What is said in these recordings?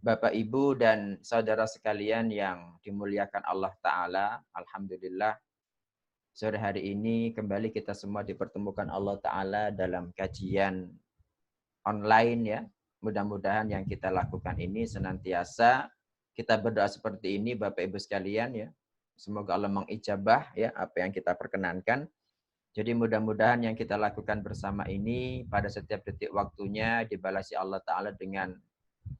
Bapak, Ibu, dan saudara sekalian yang dimuliakan Allah Ta'ala. Alhamdulillah, sore hari ini kembali kita semua dipertemukan Allah Ta'ala dalam kajian online ya. Mudah-mudahan yang kita lakukan ini senantiasa kita berdoa seperti ini Bapak Ibu sekalian ya. Semoga Allah mengijabah ya apa yang kita perkenankan. Jadi mudah-mudahan yang kita lakukan bersama ini pada setiap detik waktunya dibalasi Allah Ta'ala dengan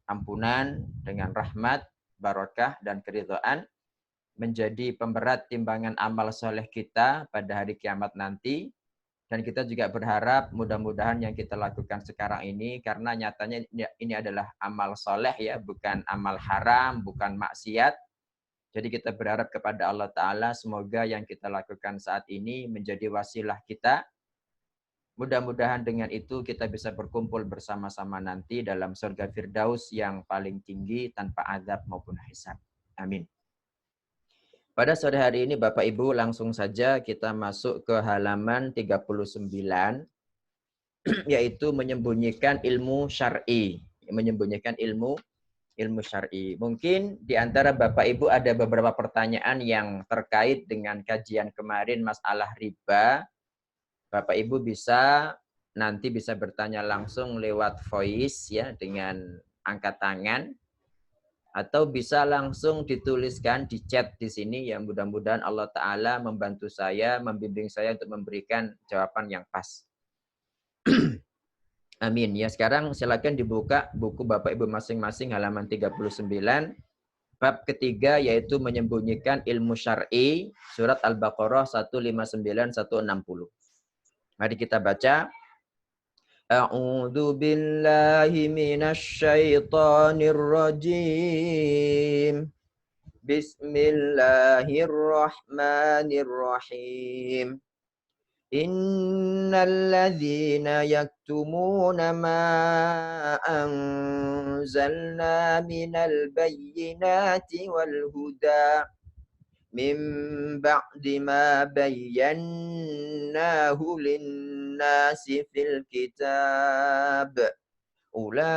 ampunan, dengan rahmat, barakah, dan keridhaan, menjadi pemberat timbangan amal soleh kita pada hari kiamat nanti. Dan kita juga berharap mudah-mudahan yang kita lakukan sekarang ini, karena nyatanya ini adalah amal soleh ya, bukan amal haram, bukan maksiat. Jadi kita berharap kepada Allah Ta'ala semoga yang kita lakukan saat ini menjadi wasilah kita. Mudah-mudahan dengan itu kita bisa berkumpul bersama-sama nanti dalam surga Firdaus yang paling tinggi tanpa azab maupun hisab. Amin. Pada sore hari ini Bapak Ibu langsung saja kita masuk ke halaman 39 yaitu menyembunyikan ilmu syar'i. Menyembunyikan ilmu syar'i. Mungkin di antara Bapak Ibu ada beberapa pertanyaan yang terkait dengan kajian kemarin masalah riba. Bapak Ibu nanti bisa bertanya langsung lewat voice ya dengan angkat tangan atau bisa langsung dituliskan di chat di sini ya, mudah-mudahan Allah Ta'ala membantu saya, membimbing saya untuk memberikan jawaban yang pas. Amin. Ya, sekarang silakan dibuka buku Bapak Ibu masing-masing halaman 39 bab ketiga yaitu menyembunyikan ilmu syar'i, surat Al-Baqarah 159 160. Mari kita baca. A'udzu billahi minasy syaithanir rajim. Bismillahirrahmanirrahim. Innal ladzina yaktumuna ma anzalna minal bayyinati wal huda min ba'di ma bayyanahu lin-nasi fil kitab ulaika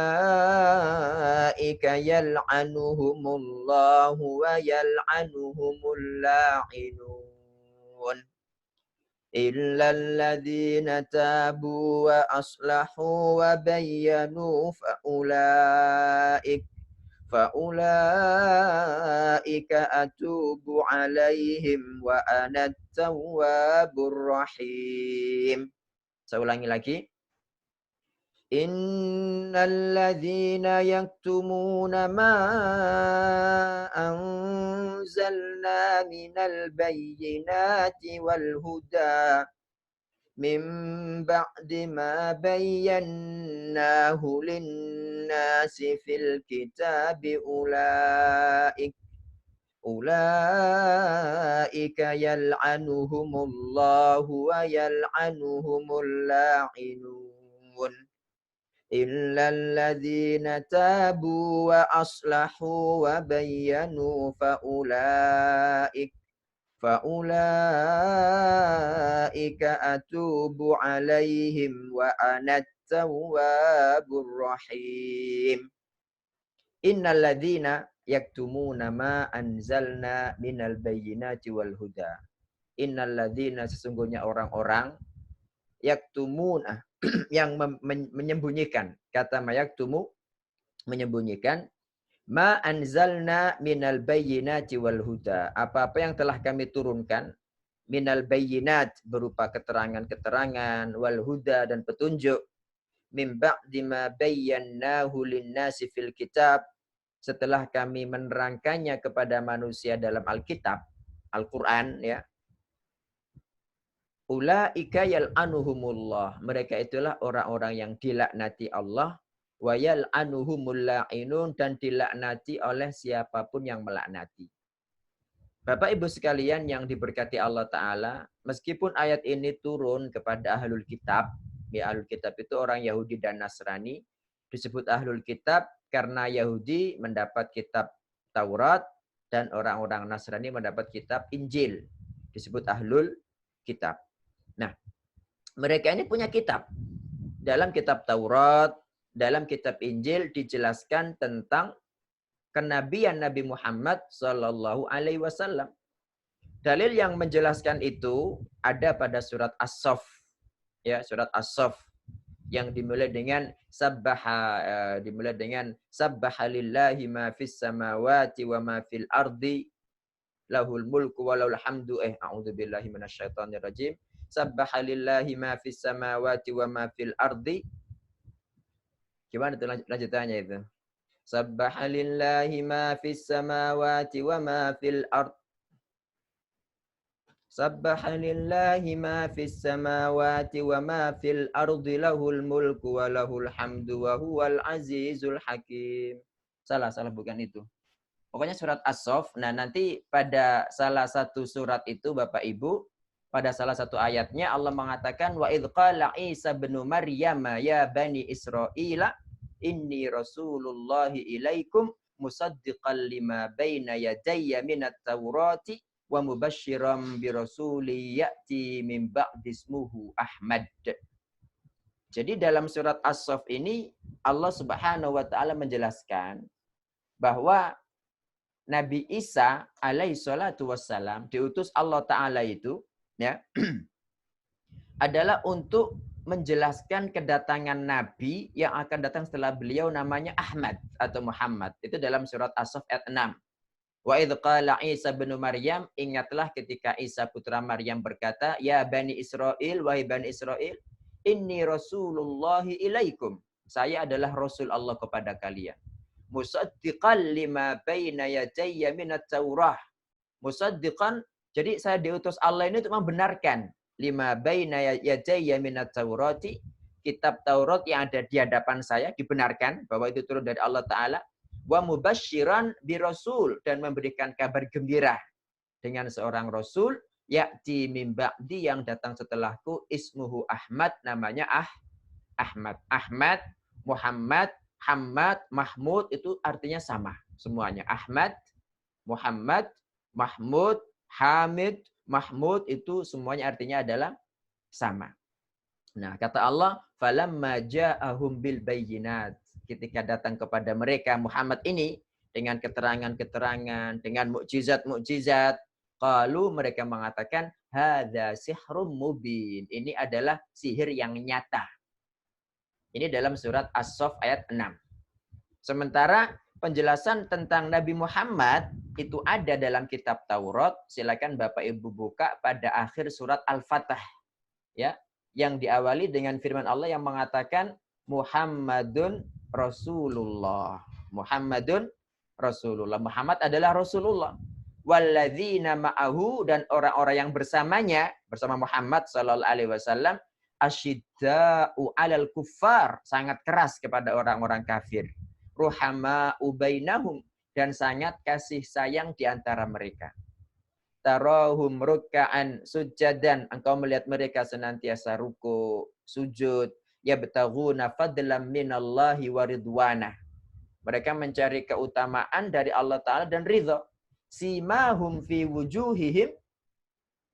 yal'anuhumullahu wa yal'anuhumul la'inun illa alladhina tabu wa aslahu wa bayyanu fa'ulaika atubu alaihim wa ana tawwabur rahim. Saya ulangi lagi. Innal ladzina yaktumuna ma anzalna minal bayyinati wal huda min ba'di ma bayyanahu lin-nasi fil kitabi ulaika yal'anuhumullahu wa yal'anuhumul la'inun illa alladhina tabu wa aslahu wa bayyanu fa'ulaika atubu alaihim wa ana tawwabur rahim. Innal ladzina yaktumuna ma anzalna minal bayyinati wal huda. Innal ladzina sesungguhnya orang-orang yaktumuna yang menyembunyikan. Kata mayaktumu menyembunyikan ma anzalna minal bayyinati wal huda. Apa-apa yang telah kami turunkan minal bayyinat berupa keterangan-keterangan wal huda dan petunjuk min ba'di ma bayyanahu lin-nasi fil kitab setelah kami menerangkannya kepada manusia dalam Alkitab Al-Qur'an ya. Ulaika yal'anuhumullah. Mereka itulah orang-orang yang dilaknati Allah. Wa yal'anuhumul la'inun. Dan dilaknati oleh siapapun yang melaknati. Bapak Ibu sekalian yang diberkati Allah Ta'ala. Meskipun ayat ini turun kepada ahlul kitab. Ya, ahlul kitab itu orang Yahudi dan Nasrani. Disebut ahlul kitab karena Yahudi mendapat kitab Taurat. Dan orang-orang Nasrani mendapat kitab Injil. Disebut ahlul kitab. Nah, mereka ini punya kitab. Dalam kitab Taurat, dalam kitab Injil dijelaskan tentang kenabian Nabi Muhammad sallallahu alaihi wasallam. Dalil yang menjelaskan itu ada pada surat As-Saff, ya, surat As-Saff yang dimulai dengan sabbaha lillahi ma fis samawati wa ma fil ardi lahul mulku wa lahul hamdu a'udzubillahi minasyaitonir rajim. Sabbaha lillahi ma fis samawati wa ma fil ardi. Gimana itu lanjutannya itu? Sabbaha lillahi ma fis samawati wa ma fil ardi. Sabbaha lillahi ma fis samawati wa ma fil ardi lahul mulku wa lahul hamdu wa huwal azizul hakim. Salah bukan itu. Pokoknya surat As-Saff. Nah, nanti pada salah satu surat itu Bapak Ibu, pada salah satu ayatnya Allah mengatakan wa idz qala Isa bin Maryam ya bani Israila inni rasulullahi ilaikum musaddiqan lima baina yadayya minat taurati wa mubasysyiran bi rasuli ya'ti min ba'di ismuhu Ahmad. Jadi dalam surat As-Saff ini Allah Subhanahu wa taala menjelaskan bahwa Nabi Isa alaihi salatu wassalam diutus Allah taala itu, ya, adalah untuk menjelaskan kedatangan nabi yang akan datang setelah beliau namanya Ahmad atau Muhammad. Itu dalam surat As-Saff ayat 6. Wa idz qala Isa bin Maryam, ingatlah ketika Isa putra Maryam berkata, ya bani Israil, wahai bani Israil, inni rasulullahi ilaikum. Saya adalah rasul Allah kepada kalian. Musaddiqan lima baina yadayya minat taurah. Musaddiqan, jadi saya diutus Allah ini untuk membenarkan lima baina yadayya minat taurati, kitab Taurat yang ada di hadapan saya dibenarkan bahwa itu turun dari Allah Ta'ala. Wa mubasyiran bi rasul, dan memberikan kabar gembira dengan seorang rasul ya'ti min ba'di, yang datang setelahku, ismuhu Ahmad, namanya Ahmad. Ahmad, Muhammad, Hamad, Mahmud itu artinya sama semuanya. Ahmad, Muhammad, Mahmud, Hamid, Mahmud itu semuanya artinya adalah sama. Nah, kata Allah, falamma ja'ahum bil bayyinat, ketika datang kepada mereka Muhammad ini dengan keterangan-keterangan, dengan mukjizat-mukjizat, qalu, mereka mengatakan hadza sihrum mubin, ini adalah sihir yang nyata. Ini dalam surat As-Saff ayat 6. Sementara penjelasan tentang Nabi Muhammad itu ada dalam kitab Taurat. Silakan Bapak Ibu buka pada akhir surat Al-Fatah, ya, yang diawali dengan firman Allah yang mengatakan Muhammadun Rasulullah. Muhammadun Rasulullah. Muhammad adalah Rasulullah. Walladzina ma'ahu, dan orang-orang yang bersamanya, bersama Muhammad sallallahu alaihi wasallam, asyidda'u 'alal kuffar, sangat keras kepada orang-orang kafir. Ruhama'u bainahum, dan sangat kasih sayang di antara mereka. Tarahum ruk'an sujadan, engkau melihat mereka senantiasa ruku, sujud, yabtaghuna fadlan minallahi wa ridwanah. Mereka mencari keutamaan dari Allah Ta'ala dan ridha. Simahum fi wujuhihim,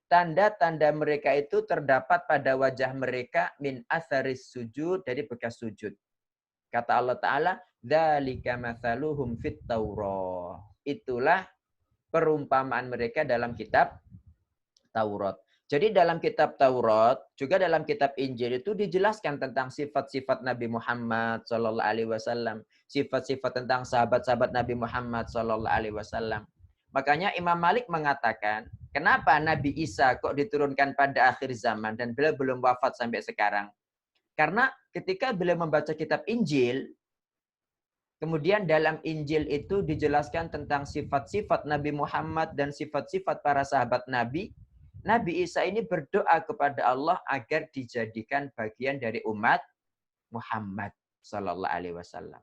tanda-tanda mereka itu terdapat pada wajah mereka min atharis sujud, dari bekas sujud. Kata Allah Ta'ala, dzalika mathaluhum fit Taurah. Itulah perumpamaan mereka dalam kitab Taurat. Jadi dalam kitab Taurat, juga dalam kitab Injil itu dijelaskan tentang sifat-sifat Nabi Muhammad sallallahu alaihi wasallam, sifat-sifat tentang sahabat-sahabat Nabi Muhammad sallallahu alaihi wasallam. Makanya Imam Malik mengatakan, kenapa Nabi Isa kok diturunkan pada akhir zaman dan beliau belum wafat sampai sekarang? Karena ketika beliau membaca kitab Injil, kemudian dalam Injil itu dijelaskan tentang sifat-sifat Nabi Muhammad dan sifat-sifat para sahabat Nabi. Nabi Isa ini berdoa kepada Allah agar dijadikan bagian dari umat Muhammad sallallahu alaihi wasallam.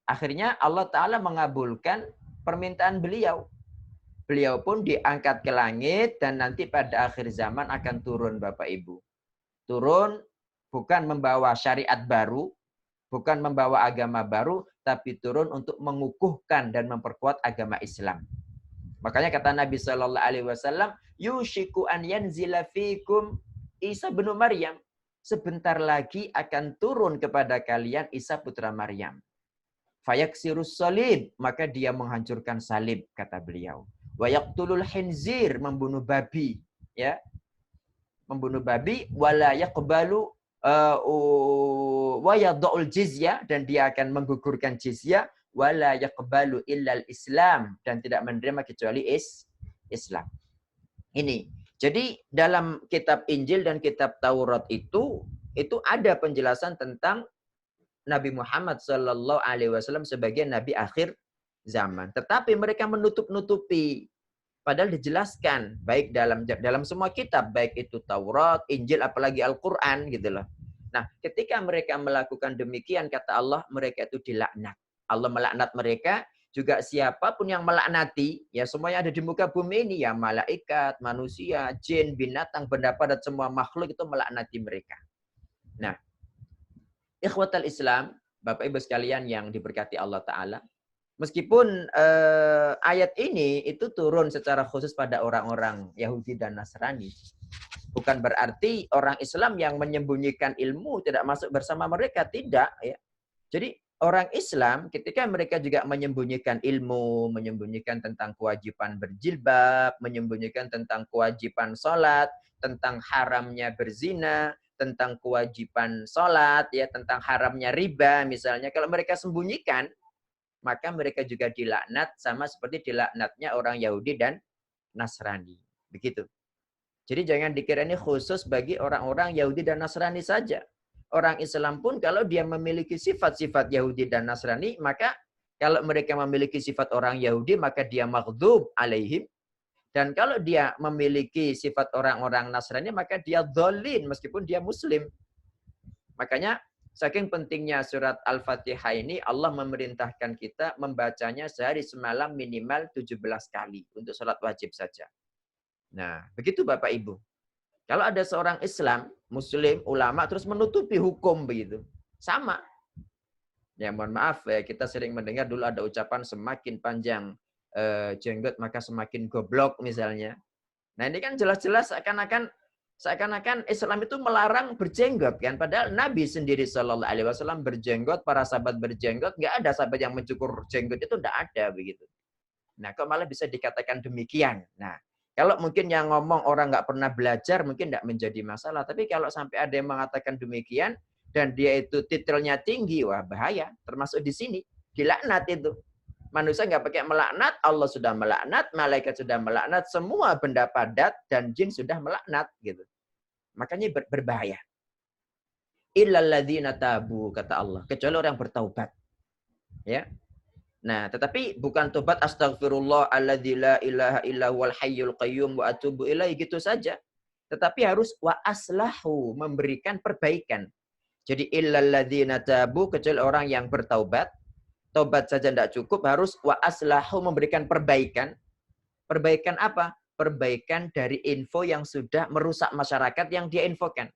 Akhirnya Allah Ta'ala mengabulkan permintaan beliau. Beliau pun diangkat ke langit dan nanti pada akhir zaman akan turun Bapak Ibu. Turun bukan membawa syariat baru, bukan membawa agama baru, tapi turun untuk mengukuhkan dan memperkuat agama Islam. Makanya kata Nabi sallallahu alaihi wasallam, yushiku an yanzila fikum Isa bin Maryam. Sebentar lagi akan turun kepada kalian Isa putra Maryam. fayaksirus salib, maka dia menghancurkan salib, kata beliau. Wa yaqtulul khinzir, membunuh babi, ya. Membunuh babi, wala yaqbalu wa yad'ul jizyah, dan dia akan menggugurkan jizyah, wala yaqbalu illal Islam, dan tidak menerima kecuali Islam. Ini. Jadi dalam kitab Injil dan kitab Taurat itu ada penjelasan tentang Nabi Muhammad Shallallahu Alaihi Wasallam sebagai Nabi akhir zaman. Tetapi mereka menutup-nutupi. Padahal dijelaskan baik dalam semua kitab, baik itu Taurat, Injil, apalagi Al-Quran gitu loh. Nah, ketika mereka melakukan demikian, kata Allah, mereka itu dilaknat. Allah melaknat mereka. Juga siapapun yang melaknati, ya semuanya ada di muka bumi ini, ya malaikat, manusia, jin, binatang, benda padat, semua makhluk itu melaknati mereka. Nah, ikhwatal Islam, Bapak Ibu sekalian yang diberkati Allah Ta'ala, meskipun ayat ini itu turun secara khusus pada orang-orang Yahudi dan Nasrani, bukan berarti orang Islam yang menyembunyikan ilmu tidak masuk bersama mereka, tidak. Ya. Jadi orang Islam ketika mereka juga menyembunyikan ilmu, menyembunyikan tentang kewajiban berjilbab, menyembunyikan tentang kewajiban sholat, tentang haramnya berzina, tentang kewajiban sholat, ya, tentang haramnya riba misalnya. Kalau mereka sembunyikan, maka mereka juga dilaknat sama seperti dilaknatnya orang Yahudi dan Nasrani. Begitu. Jadi jangan dikira ini khusus bagi orang-orang Yahudi dan Nasrani saja. Orang Islam pun kalau dia memiliki sifat-sifat Yahudi dan Nasrani, maka kalau mereka memiliki sifat orang Yahudi, maka dia maghdub alaihim. Dan kalau dia memiliki sifat orang-orang Nasrani, maka dia dhalin meskipun dia Muslim. Makanya saking pentingnya surat Al-Fatihah ini, Allah memerintahkan kita membacanya sehari semalam minimal 17 kali untuk sholat wajib saja. Nah, begitu Bapak Ibu. Kalau ada seorang Islam, Muslim, ulama, terus menutupi hukum begitu. Sama. Ya mohon maaf, ya, kita sering mendengar dulu ada ucapan semakin panjang jenggot maka semakin goblok misalnya. Nah ini kan jelas-jelas seakan-akan Islam itu melarang berjenggot kan. Padahal Nabi sendiri Shallallahu Alaihi Wasallam berjenggot, para sahabat berjenggot, nggak ada sahabat yang mencukur jenggot itu, nggak ada begitu. Nah kok malah bisa dikatakan demikian. Nah kalau mungkin yang ngomong orang nggak pernah belajar mungkin nggak menjadi masalah. Tapi kalau sampai ada yang mengatakan demikian dan dia itu titelnya tinggi, wah bahaya. Termasuk di sini dilaknat itu. Manusia nggak pakai melaknat, Allah sudah melaknat, malaikat sudah melaknat, semua benda padat dan jin sudah melaknat gitu. Makanya berbahaya. Illal ladzina tabu, kata Allah, kecuali orang yang bertaubat. Ya. Nah, tetapi bukan tobat astagfirullah alladzi la ilaha illa huwal hayyul qayyum wa atubu ilaihi gitu saja. Tetapi harus wa aslahu, memberikan perbaikan. Jadi illal ladzina tabu, kecuali orang yang bertaubat. Taubat saja tidak cukup, harus wa aslahu, memberikan perbaikan. Perbaikan apa? Perbaikan dari info yang sudah merusak masyarakat yang dia infokan.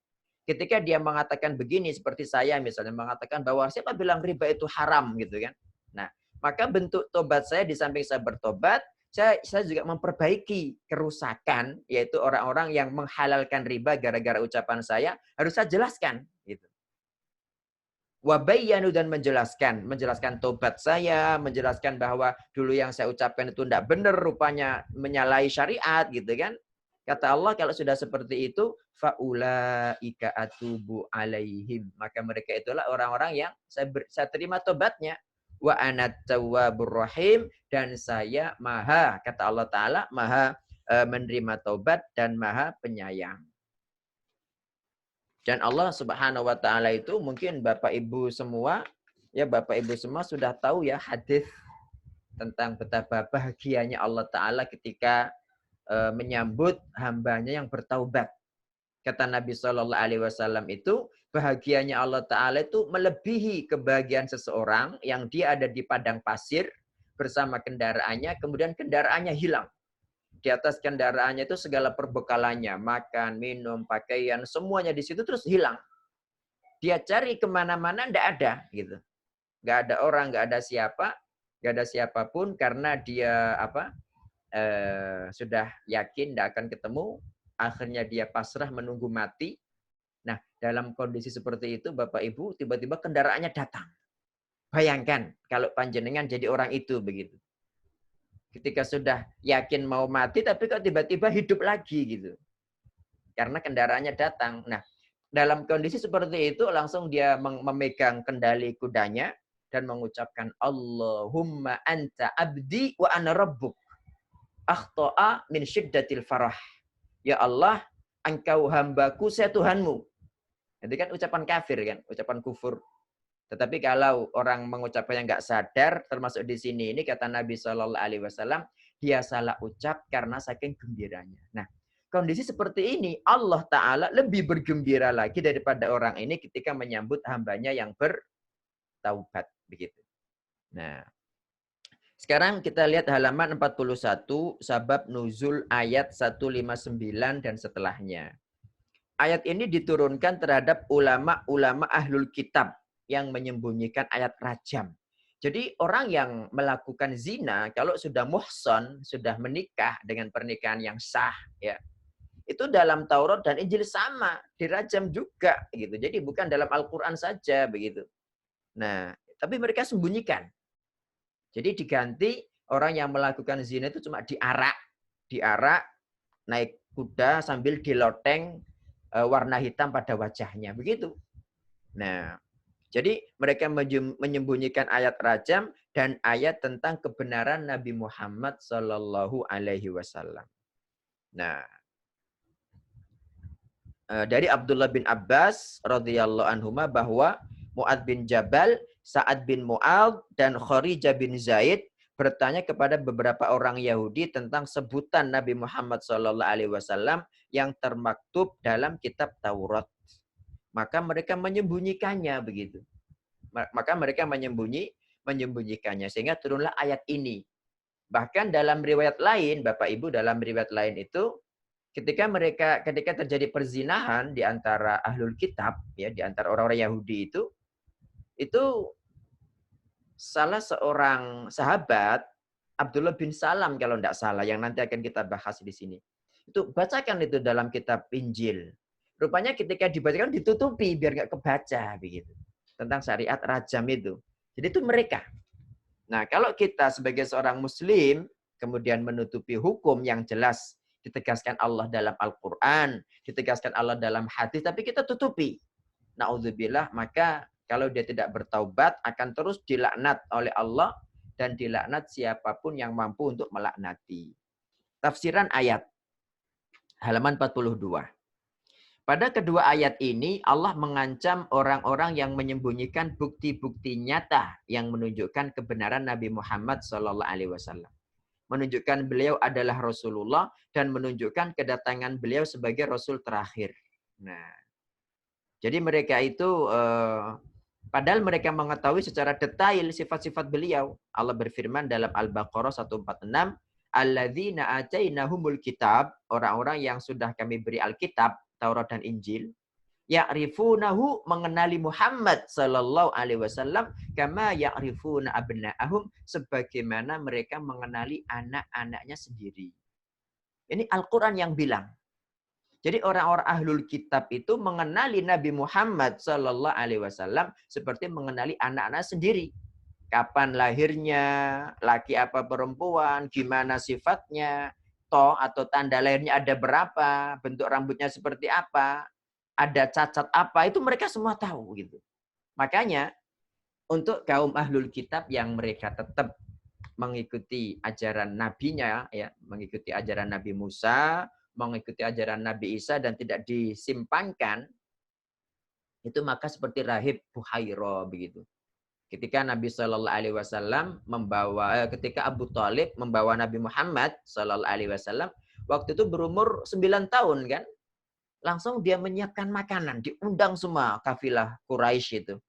Ketika dia mengatakan begini, seperti saya misalnya mengatakan bahwa siapa bilang riba itu haram gitu kan. Nah, maka bentuk tobat saya di samping saya bertobat, saya juga memperbaiki kerusakan, yaitu orang-orang yang menghalalkan riba gara-gara ucapan saya, harus saya jelaskan. Gitu. Wabayyanu, dan menjelaskan tobat saya, menjelaskan bahwa dulu yang saya ucapkan itu tidak benar, rupanya menyalahi syariat, gitu kan. Kata Allah, kalau sudah seperti itu, faulaika atubu alaihim, maka mereka itulah orang-orang yang saya terima tobatnya. Wa anat tawwabur rahim, dan saya maha, kata Allah Ta'ala, maha menerima taubat dan maha penyayang. Dan Allah Subhanahu wa Ta'ala itu mungkin Bapak Ibu semua, ya Bapak Ibu semua sudah tahu ya hadis tentang betapa bahagianya Allah Ta'ala ketika menyambut hambanya yang bertaubat. Kata Nabi Shallallahu Alaihi Wasallam itu, bahagianya Allah Ta'ala itu melebihi kebahagiaan seseorang yang dia ada di padang pasir bersama kendaraannya, kemudian kendaraannya hilang. Di atas kendaraannya itu segala perbekalannya, makan, minum, pakaian, semuanya di situ terus hilang. Dia cari kemana-mana, tidak ada. Gitu. Nggak ada orang, nggak ada siapa, nggak ada siapapun, karena dia sudah yakin tidak akan ketemu. Akhirnya dia pasrah menunggu mati. Nah, dalam kondisi seperti itu, Bapak Ibu, tiba-tiba kendaraannya datang. Bayangkan kalau panjenengan jadi orang itu begitu. Ketika sudah yakin mau mati, tapi kok tiba-tiba hidup lagi gitu. Karena kendaraannya datang. Nah, dalam kondisi seperti itu langsung dia memegang kendali kudanya dan mengucapkan Allahumma anta abdi wa ana rabbuk. Akhta'a min syiddatil farah. Ya Allah, engkau hambaku, saya Tuhanmu. Itu kan ucapan kafir kan, ucapan kufur. Tetapi kalau orang mengucapkannya nggak sadar, termasuk di sini ini kata Nabi Shallallahu Alaihi Wasallam, dia salah ucap karena saking gembiranya. Nah, kondisi seperti ini Allah Taala lebih bergembira lagi daripada orang ini ketika menyambut hambanya yang bertaubat begitu. Nah, sekarang kita lihat halaman 41 sabab nuzul ayat 159 dan setelahnya. Ayat ini diturunkan terhadap ulama-ulama ahlul kitab yang menyembunyikan ayat rajam. Jadi orang yang melakukan zina kalau sudah muhsan, sudah menikah dengan pernikahan yang sah, ya itu dalam Taurat dan Injil sama, dirajam juga gitu. Jadi bukan dalam Al-Qur'an saja begitu. Nah, tapi mereka sembunyikan. Jadi diganti orang yang melakukan zina itu cuma diarak naik kuda sambil diloteng warna hitam pada wajahnya begitu. Nah, jadi mereka menyembunyikan ayat rajam dan ayat tentang kebenaran Nabi Muhammad Sallallahu Alaihi Wasallam. Nah, dari Abdullah bin Abbas radhiyallahu anhuma bahwa Mu'adz bin Jabal, Sa'ad bin Mu'adz dan Kharijah bin Zaid bertanya kepada beberapa orang Yahudi tentang sebutan Nabi Muhammad Sallallahu Alaihi Wasallam yang termaktub dalam kitab Taurat. Maka mereka menyembunyikannya begitu. Maka mereka menyembunyikannya sehingga turunlah ayat ini. Bahkan dalam riwayat lain, Bapak Ibu, dalam riwayat lain itu ketika terjadi perzinahan di antara ahlul kitab, ya, di antara orang-orang Yahudi itu salah seorang sahabat Abdullah bin Salam kalau tidak salah yang nanti akan kita bahas di sini. Itu bacakan itu dalam kitab Injil. Rupanya ketika dibacakan ditutupi biar nggak kebaca begitu. Tentang syariat rajam itu. Jadi itu mereka. Nah, kalau kita sebagai seorang muslim kemudian menutupi hukum yang jelas ditegaskan Allah dalam Al-Qur'an, ditegaskan Allah dalam hadis tapi kita tutupi. Nauzubillah, maka kalau dia tidak bertaubat akan terus dilaknat oleh Allah dan dilaknat siapapun yang mampu untuk melaknati. Tafsiran ayat halaman 42. Pada kedua ayat ini Allah mengancam orang-orang yang menyembunyikan bukti-bukti nyata yang menunjukkan kebenaran Nabi Muhammad SAW. Menunjukkan beliau adalah Rasulullah dan menunjukkan kedatangan beliau sebagai Rasul terakhir. Nah, jadi mereka itu padahal mereka mengetahui secara detail sifat-sifat beliau. Allah berfirman dalam Al-Baqarah 146, alladzina atainahumul kitab, orang-orang yang sudah kami beri Alkitab, Taurat dan Injil, ya'rifunahu, mengenali Muhammad sallallahu alaihi wasallam kama ya'rifuna abna'ahum, sebagaimana mereka mengenali anak-anaknya sendiri. Ini Al-Qur'an yang bilang. Jadi orang-orang ahlul kitab itu mengenali Nabi Muhammad sallallahu alaihi wasallam seperti mengenali anak-anak sendiri. Kapan lahirnya, laki apa perempuan, gimana sifatnya, atau tanda lahirnya ada berapa, bentuk rambutnya seperti apa, ada cacat apa, itu mereka semua tahu gitu. Makanya untuk kaum ahlul kitab yang mereka tetap mengikuti ajaran nabinya, ya, mengikuti ajaran Nabi Musa, mengikuti ajaran Nabi Isa dan tidak disimpangkan, itu maka seperti rahib Buhairah begitu. Ketika Nabi Shallallahu Alaihi Wasallam ketika Abu Thalib membawa Nabi Muhammad Shallallahu Alaihi Wasallam waktu itu berumur 9 tahun kan, langsung dia menyiapkan makanan, diundang semua kafilah Quraisy itu.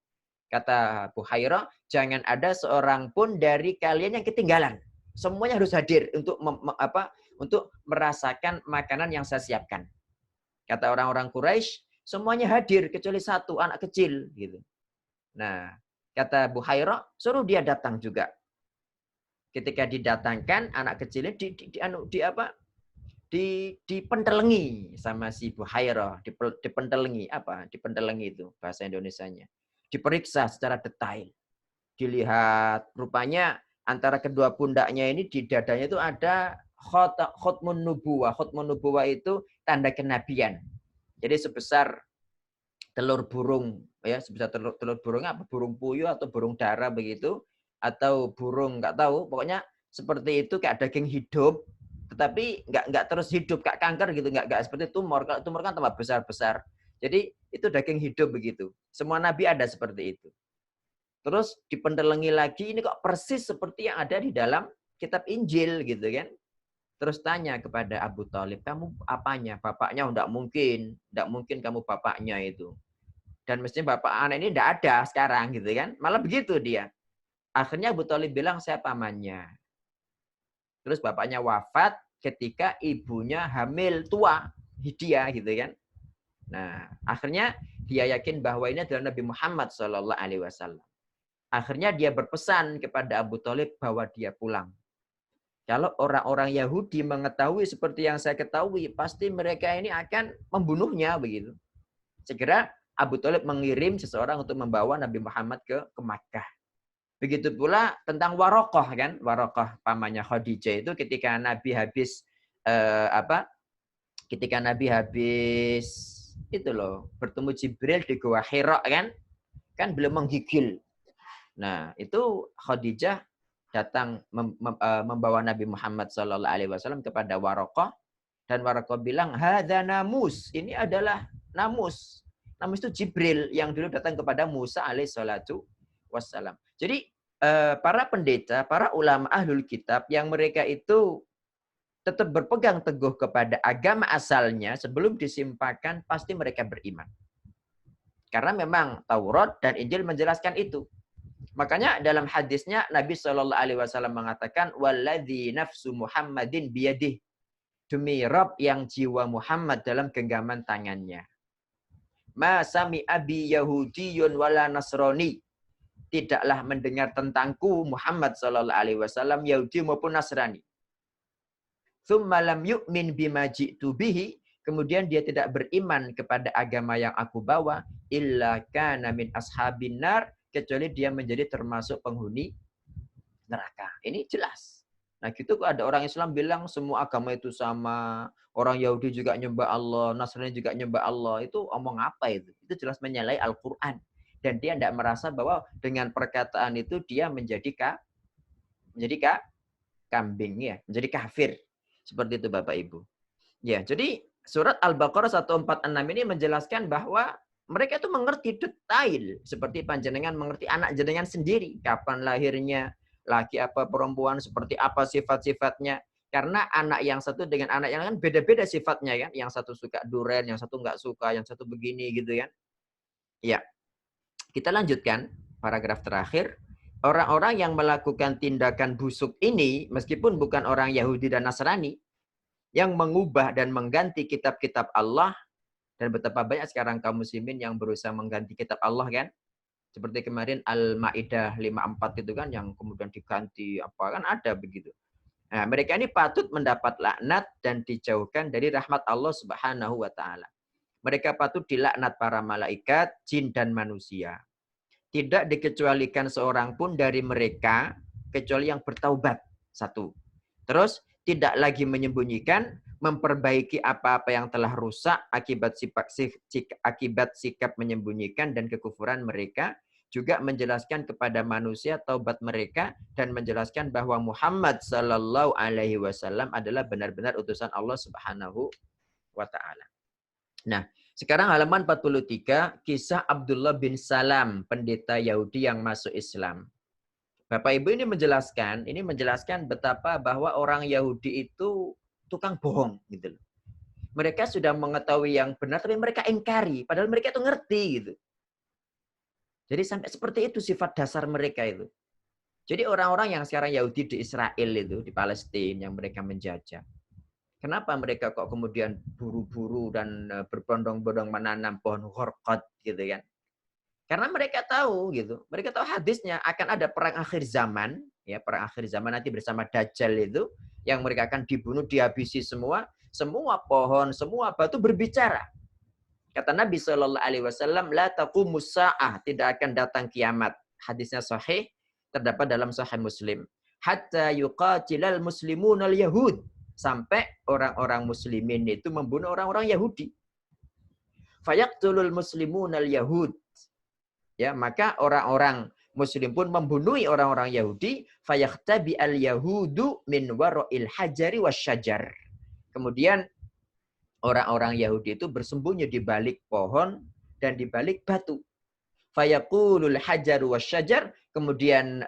Kata Buhairah, jangan ada seorang pun dari kalian yang ketinggalan. Semuanya harus hadir untuk untuk merasakan makanan yang saya siapkan. Kata orang-orang Quraisy, semuanya hadir kecuali satu anak kecil gitu. Nah, kata Buhairah, suruh dia datang juga. Ketika didatangkan anak kecilnya dipentelengi sama si Buhairah, dipentelengi itu bahasa Indonesianya. Diperiksa secara detail. dilihat, rupanya antara kedua pundaknya ini di dadanya itu ada khotmun nubuwah. Khotmun nubuwah itu tanda kenabian. Jadi sebesar telur burung, ya sebesar telur burung apa, burung puyuh atau burung dara begitu, atau burung nggak tahu, pokoknya seperti itu, kayak daging hidup, tetapi nggak terus hidup kayak kanker gitu, nggak seperti tumor. Kalau tumor kan tambah besar. Jadi itu daging hidup begitu. Semua nabi ada seperti itu. Terus dipendelengi lagi, ini kok persis seperti yang ada di dalam kitab Injil gitu kan. Terus tanya kepada Abu Thalib, kamu apanya? Bapaknya, enggak mungkin kamu bapaknya itu. Dan mestinya bapak anak ini enggak ada sekarang gitu kan. Malah begitu dia. Akhirnya Abu Thalib bilang, saya pamannya. Terus bapaknya wafat ketika ibunya hamil tua, Hidia gitu kan. Nah, akhirnya dia yakin bahwa ini adalah Nabi Muhammad SAW. Akhirnya dia berpesan kepada Abu Thalib bahwa dia pulang. Kalau orang-orang Yahudi mengetahui seperti yang saya ketahui, pasti mereka ini akan membunuhnya begitu. Segera Abu Thalib mengirim seseorang untuk membawa Nabi Muhammad ke Makkah. Begitu pula tentang Warokoh kan, Warokoh pamannya Khadijah itu ketika Nabi habis ketika Nabi habis itu loh bertemu Jibril di Gua Hira kan belum menggigil. Nah itu Khadijah datang membawa Nabi Muhammad SAW kepada Warokoh, dan Warokoh bilang, hadza namus, ini adalah namus. Namus itu Jibril yang dulu datang kepada Musa alaihissalam. Jadi para pendeta, para ulama ahlul kitab yang mereka itu tetap berpegang teguh kepada agama asalnya sebelum disimpahkan, pasti mereka beriman. Karena memang Taurat dan Injil menjelaskan itu. Makanya dalam hadisnya Nabi SAW mengatakan, walladzi nafsu Muhammadin biyadih, demi Rabb yang jiwa Muhammad dalam genggaman tangannya. Ma sami abi Yahudiyun wala Nasrani, tidaklah mendengar tentangku Muhammad SAW Yahudi maupun Nasrani. Tsumma lam yu'min bima ji'tu bihi, kemudian dia tidak beriman kepada agama yang aku bawa, illa kana min ashabin nar, kecuali dia menjadi termasuk penghuni neraka. Ini jelas. Nah gitu kok ada orang Islam bilang semua agama itu sama, orang Yahudi juga nyembah Allah, Nasrani juga nyembah Allah. Itu omong apa itu? Itu jelas menyalahi Al-Quran. Dan dia tidak merasa bahwa dengan perkataan itu dia menjadi kambing ya, menjadi kafir. Seperti itu Bapak Ibu. Ya, jadi surat Al-Baqarah 146 ini menjelaskan bahwa mereka itu mengerti detail seperti panjenengan mengerti anak jenengan sendiri, kapan lahirnya, laki apa perempuan, seperti apa sifat-sifatnya. Karena anak yang satu dengan anak yang lain beda-beda sifatnya kan. Yang satu suka duren, yang satu nggak suka, yang satu begini gitu kan. Ya. Kita lanjutkan paragraf terakhir. Orang-orang yang melakukan tindakan busuk ini meskipun bukan orang Yahudi dan Nasrani, yang mengubah dan mengganti kitab-kitab Allah, dan betapa banyak sekarang kaum muslimin yang berusaha mengganti kitab Allah kan. Seperti kemarin Al-Maidah 54 itu kan yang kemudian diganti apa kan ada begitu. Nah, mereka ini patut mendapat laknat dan dijauhkan dari rahmat Allah Subhanahu wa taala. Mereka patut dilaknat para malaikat, jin dan manusia. Tidak dikecualikan seorang pun dari mereka kecuali yang bertaubat. Satu. Terus tidak lagi menyembunyikan, memperbaiki apa-apa yang telah rusak akibat sikap menyembunyikan dan kekufuran mereka, juga menjelaskan kepada manusia taubat mereka dan menjelaskan bahwa Muhammad sallallahu alaihi wasallam adalah benar-benar utusan Allah Subhanahu wa taala. Nah, sekarang halaman 43, kisah Abdullah bin Salam, pendeta Yahudi yang masuk Islam. Bapak Ibu ini menjelaskan betapa bahwa orang Yahudi itu tukang bohong gitu loh. Mereka sudah mengetahui yang benar tapi mereka ingkari, padahal mereka itu ngerti gitu. Jadi sampai seperti itu sifat dasar mereka itu. Jadi orang-orang yang sekarang Yahudi di Israel itu, di Palestina yang mereka menjajah. Kenapa mereka kok kemudian buru-buru dan berbondong-bondong menanam pohon horkot gitu kan? Karena mereka tahu gitu. Mereka tahu hadisnya akan ada perang akhir zaman, ya, perang akhir zaman nanti bersama Dajjal itu yang mereka akan dibunuh, dihabisi semua pohon, semua batu berbicara. Kata Nabi Shallallahu alaihi wasallam, la taqumus saah, tidak akan datang kiamat. Hadisnya sahih terdapat dalam Sahih Muslim. Hatta yuqatilal muslimunal yahud. Sampai orang-orang muslimin itu membunuh orang-orang Yahudi. Fayaqtulul muslimunal yahud. Ya, maka orang-orang muslim pun membunuh orang-orang Yahudi. Fayaqtabi al yahudu min wara'il hajari wasyajar. Kemudian orang-orang Yahudi itu bersembunyi di balik pohon dan di balik batu. Fayaqulul hajaru wasyajar. Kemudian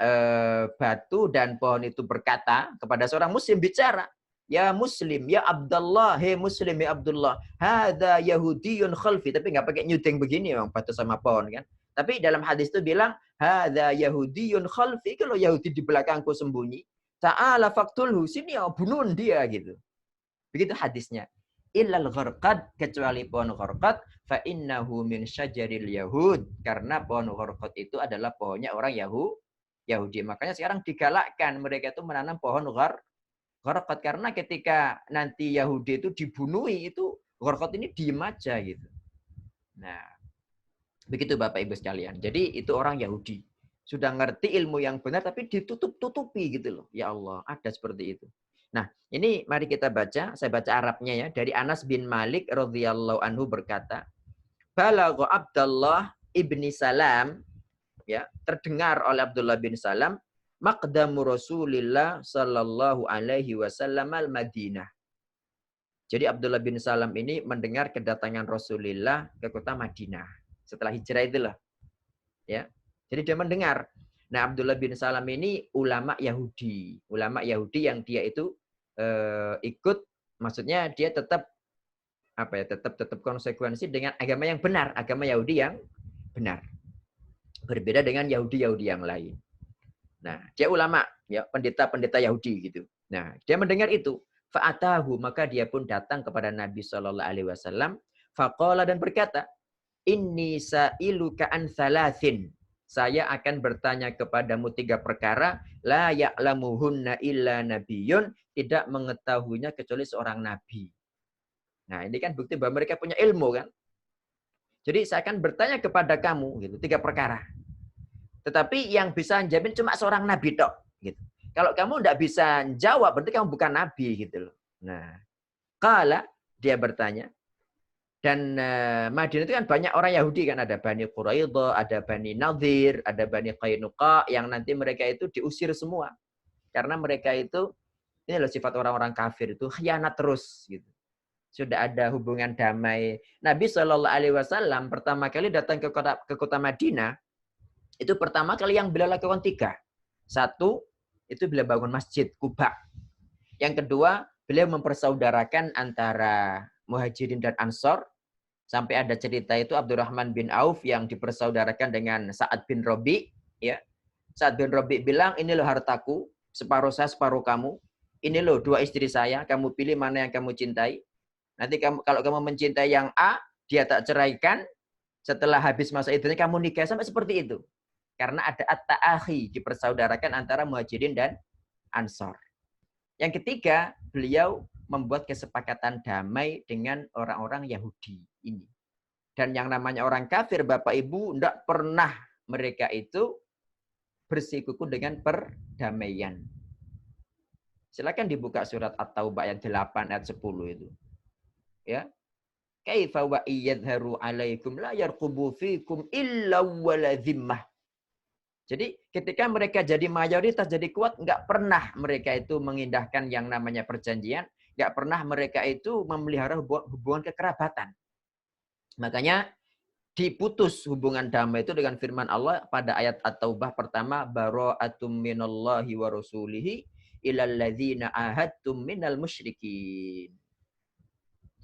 batu dan pohon itu berkata kepada seorang muslim, bicara. Ya muslim, ya Abdullah, hei muslim, ya Abdullah. Hada yahudiyun khalfi. Tapi nggak pakai nyudeng begini bang, batu sama pohon kan. Tapi dalam hadis itu bilang, hada yahudiyun khalfi. Kalau Yahudi di belakangku sembunyi. Ta'ala faktulhu. Sini ya, bunuh dia gitu. Begitu hadisnya. Illal gharqad, kecuali pohon gharqad, fa innahu min syajaril yahud. Karena pohon gharqad itu adalah pohonnya orang Yahudi. Makanya sekarang digalakkan mereka itu menanam pohon gharqad. Karena ketika nanti Yahudi itu dibunuhi, itu gharqad ini diem aja gitu. Nah, begitu Bapak Ibu sekalian. Jadi itu orang Yahudi. Sudah ngerti ilmu yang benar tapi ditutup-tutupi gitu loh. Ya Allah, ada seperti itu. Nah, ini mari kita baca. Saya baca Arabnya ya. Dari Anas bin Malik radhiyallahu anhu berkata, balagha Abdullah ibni Salam, ya, terdengar oleh Abdullah bin Salam, maqdamu Rasulillah sallallahu alaihi wasallam al-Madinah. Jadi Abdullah bin Salam ini mendengar kedatangan Rasulullah ke kota Madinah setelah hijrah itulah. Ya. Jadi dia mendengar. Nah, Abdullah bin Salam ini ulama Yahudi yang dia itu ikut, maksudnya dia tetap apa ya, tetap konsekuensi dengan agama yang benar, agama Yahudi yang benar. Berbeda dengan Yahudi yang lain. Nah, dia ulama, ya, pendeta-pendeta Yahudi gitu. Nah, dia mendengar itu, fa'atahu, maka dia pun datang kepada Nabi Shallallahu alaihi wasallam, faqala, dan berkata, inni sa'iluka an thalathin. Saya akan bertanya kepadamu 3 perkara, la ya'lamuhunna illa nabiyyun, tidak mengetahuinya kecuali seorang nabi. Nah, ini kan bukti bahwa mereka punya ilmu kan. Jadi saya akan bertanya kepada kamu gitu 3 perkara. Tetapi yang bisa menjamin cuma seorang nabi tok gitu. Kalau kamu tidak bisa jawab, berarti kamu bukan nabi gitu loh. Nah, qala, dia bertanya. Dan Madinah itu kan banyak orang Yahudi kan, ada Bani Quraidah, ada Bani Nadir, ada Bani Qainuqa, yang nanti mereka itu diusir semua. Karena mereka itu, ini loh sifat orang-orang kafir itu, khianat terus gitu. Sudah ada hubungan damai. Nabi Shallallahu alaihi wasallam pertama kali datang ke kota Madinah, itu pertama kali yang beliau lakukan 3. 1, itu beliau bangun masjid Quba. Yang kedua, beliau mempersaudarakan antara Muhajirin dan Ansor. Sampai ada cerita itu Abdurrahman bin Auf yang dipersaudarakan dengan Sa'ad bin Rabi. Ya. Sa'ad bin Rabi bilang, ini loh hartaku, separuh saya, separuh kamu. Ini loh 2 istri saya, kamu pilih mana yang kamu cintai. Nanti kalau kamu mencintai yang A, dia tak ceraikan. Setelah habis masa iddahnya kamu nikah, sampai seperti itu. Karena ada at-ta'akhi, dipersaudarakan antara Muhajirin dan Ansor. Yang ketiga, beliau membuat kesepakatan damai dengan orang-orang Yahudi ini. Dan yang namanya orang kafir, Bapak Ibu, tidak pernah mereka itu bersikukuh dengan perdamaian. Silakan dibuka surat At-Taubah ayat 8 ayat 10 itu. Ya. Kaifa wa iyadharu alaikum la yarqubu fikum illa wala dhimmah. Jadi ketika mereka jadi mayoritas, jadi kuat, nggak pernah mereka itu mengindahkan yang namanya perjanjian, nggak pernah mereka itu memelihara hubungan kekerabatan. Makanya diputus hubungan damai itu dengan firman Allah pada ayat At-Taubah pertama, bara'atum minallahi wa rasulihi ilal ladzina ahadtum minal musyrikin.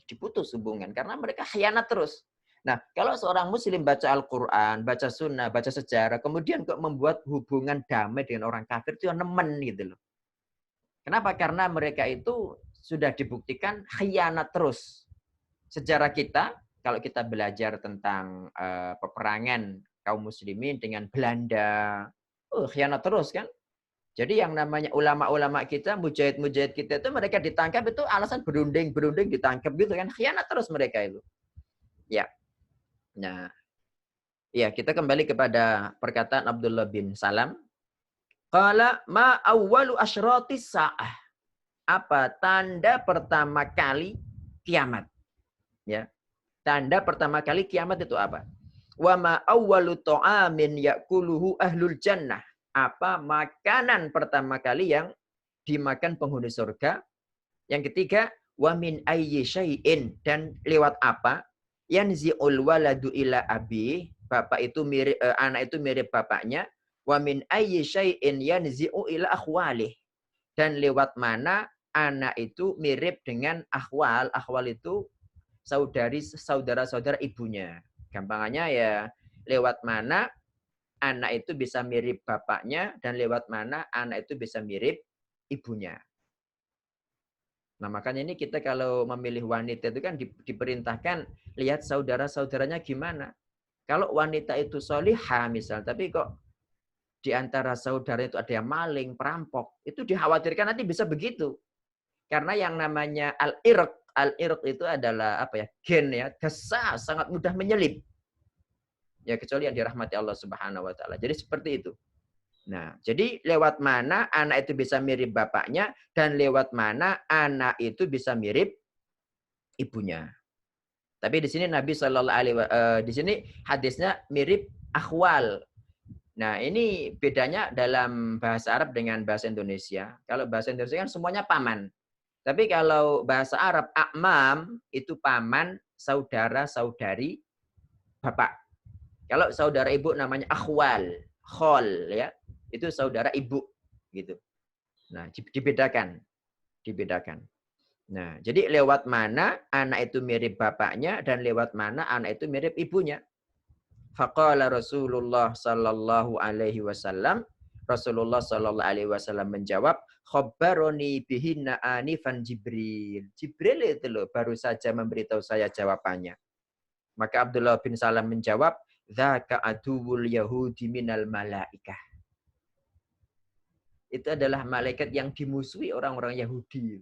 Diputus hubungan karena mereka khianat terus. Nah, kalau seorang muslim baca Al-Quran, baca sunnah, baca sejarah, kemudian kok membuat hubungan damai dengan orang kafir, itu yang nemen gitu loh. Kenapa? Karena mereka itu sudah dibuktikan khianat terus. Sejarah kita, kalau kita belajar tentang peperangan kaum muslimin dengan Belanda, khianat terus kan. Jadi yang namanya ulama-ulama kita, mujahid-mujahid kita itu mereka ditangkap itu alasan berunding-berunding ditangkap gitu kan. Khianat terus mereka itu. Ya. Nah, ya kita kembali kepada perkataan Abdullah bin Salam. Qala ma awwalu asyratis sa'ah. Apa tanda pertama kali kiamat? Ya. Tanda pertama kali kiamat itu apa? Wa ma awwalu ta'amin ya'kuluhu ahlul jannah. Apa makanan pertama kali yang dimakan penghuni surga? Yang ketiga, wa min ayyi syai'in, dan lewat apa? Yanzi'ul waladu ila abi, bapak itu mirip anak itu mirip bapaknya. Wa min ayyi syai'in yanzi'u ila akhwalih, dan lewat mana anak itu mirip dengan akhwal. Akhwal itu saudara-saudara ibunya. Gampangannya ya lewat mana anak itu bisa mirip bapaknya dan lewat mana anak itu bisa mirip ibunya. Nah, makanya ini kita kalau memilih wanita itu kan diperintahkan lihat saudara-saudaranya gimana. Kalau wanita itu solihah misal, tapi kok di antara saudara itu ada yang maling, perampok, itu dikhawatirkan nanti bisa begitu. Karena yang namanya al-irq itu adalah apa ya? Gen ya, desa sangat mudah menyelip. Ya kecuali yang dirahmati Allah Subhanahu wa taala. Jadi seperti itu. Nah, jadi lewat mana anak itu bisa mirip bapaknya dan lewat mana anak itu bisa mirip ibunya. Tapi di sini Nabi Shallallahu Alaihi Wasallam di sini hadisnya mirip akhwal. Nah, ini bedanya dalam bahasa Arab dengan bahasa Indonesia. Kalau bahasa Indonesia kan semuanya paman. Tapi kalau bahasa Arab akmam itu paman, saudara, saudari, bapak. Kalau saudara ibu namanya akhwal, khol ya. Itu saudara ibu gitu. Nah, dibedakan. Nah, jadi lewat mana anak itu mirip bapaknya dan lewat mana anak itu mirip ibunya. Faqala Rasulullah sallallahu alaihi wasallam, Rasulullah sallallahu alaihi wasallam menjawab, khabbaroni bihinna anifan Jibril. Jibril itu loh baru saja memberitahu saya jawabannya. Maka Abdullah bin Salam menjawab, dzaka aduwwul yahudi minal malaikah. Itu adalah malaikat yang dimusuhi orang-orang Yahudi.